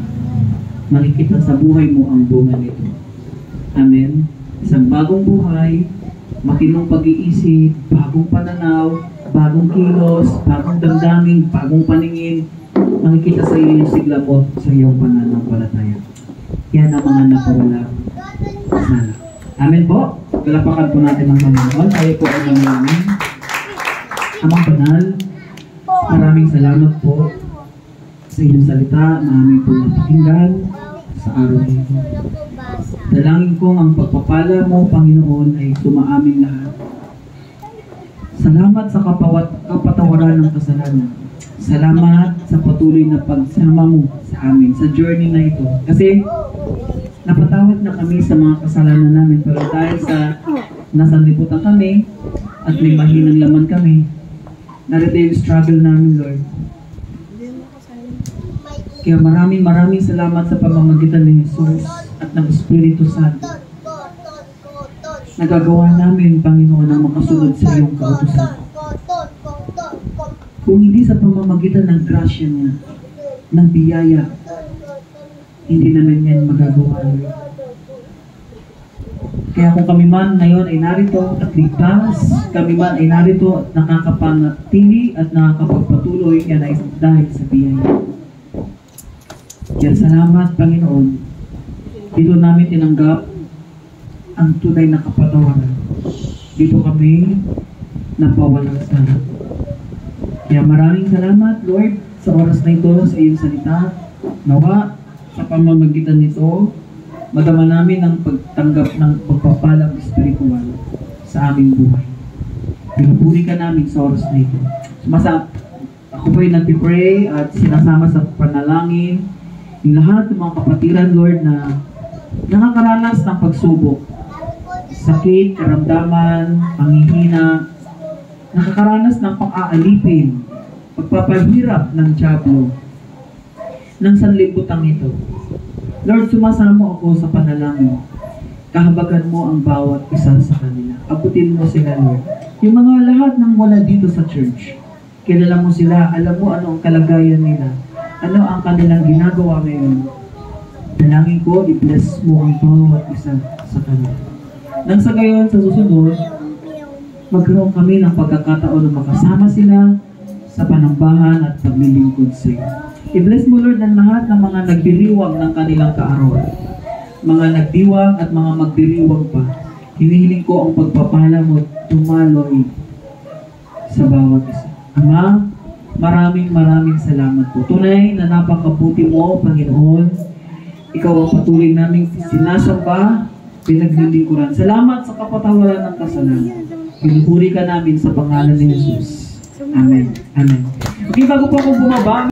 makikita sa buhay mo ang bunga nito. Amen? Isang bagong buhay, makinong pag-iisip, bagong pananaw, bagong kilos, bagong damdamin, bagong paningin, makikita sa iyo yung sigla mo sa iyong pananampalataya. Yan ang mga napawala sana. Amen po? Galapakan po natin ang Panginoon. Tayo po ay nangyayari. Amang banal, maraming salamat po sa inyong salita na aming po napakinggan sa araw nito. Dalangin kong ang pagpapala mo, Panginoon, ay sumaaming lahat. Salamat sa kapatawaran ng kasalanan. Salamat sa patuloy na pagsama mo sa amin, sa journey na ito. Kasi napatawad na kami sa mga kasalanan namin, pero dahil sa nasanlibutan kami at may mahinang laman kami, narito yung struggle namin, Lord. Kaya maraming salamat sa pamamagitan ni Jesus at ng Espiritu Santo. Nagagawa namin, Panginoon, ang makasunod sa iyong kautusan. Kung hindi sa pamamagitan ng grasya niya, ng biyaya, hindi naman yan magagawa. Kaya kung kami man ngayon ay narito at ligtas, kami man ay narito at nakakapanatili at nakakapagpatuloy, yan ay dahil sa biyaya. Kaya salamat, Panginoon. Dito namin tinanggap ang tunay na kapatawaran. Dito kami napawalang sala. Kaya maraming salamat, Lord, sa oras na ito, sa iyong salita. Nawa, sa pamamagitan nito, madama namin ang pagtanggap ng pagpapalang espiritual sa aming buhay. Pinupuri ka namin sa oras na ito. Ako po ay nagpipray at sinasama sa panalangin yung lahat ng mga kapatiran, Lord, na nakakaranas ng pagsubok, sakit, karamdaman, panghihina, nakakaranas ng pang-aalipin, pagpapahirap ng diablo, ng sanlibutan ito. Lord, sumasama ako sa panalangin. Kahabagan mo ang bawat isa sa kanila. Abutin mo sila, Lord. Yung mga lahat ng wala dito sa church, kilala mo sila, alam mo ano ang kalagayan nila, ano ang kanilang ginagawa ngayon. Dalangin ko, i-bless mo ang bawat isa sa kanila. Nang sa gayon, sa susunod, magkaroon kami ng pagkakataon na makasama sila sa panambahan at paglilingkod sa iyo. I-bless mo, Lord, ang lahat ng mga nagdiriwang ng kanilang kaarawan. Mga nagdiwang at mga magdiriwang pa. Hinihiling ko ang pagpapala mo tumaloy sa bawat isa. Ama, maraming salamat po. Tunay na napakabuti mo, Panginoon. Ikaw ang patuloy naming sinasamba, pinaglilingkuran. Salamat sa kapatawaran ng kasalanan. Pinupuri ka namin sa pangalan ni Jesus. Amen. Amen. Okay, bago po ako bumaba,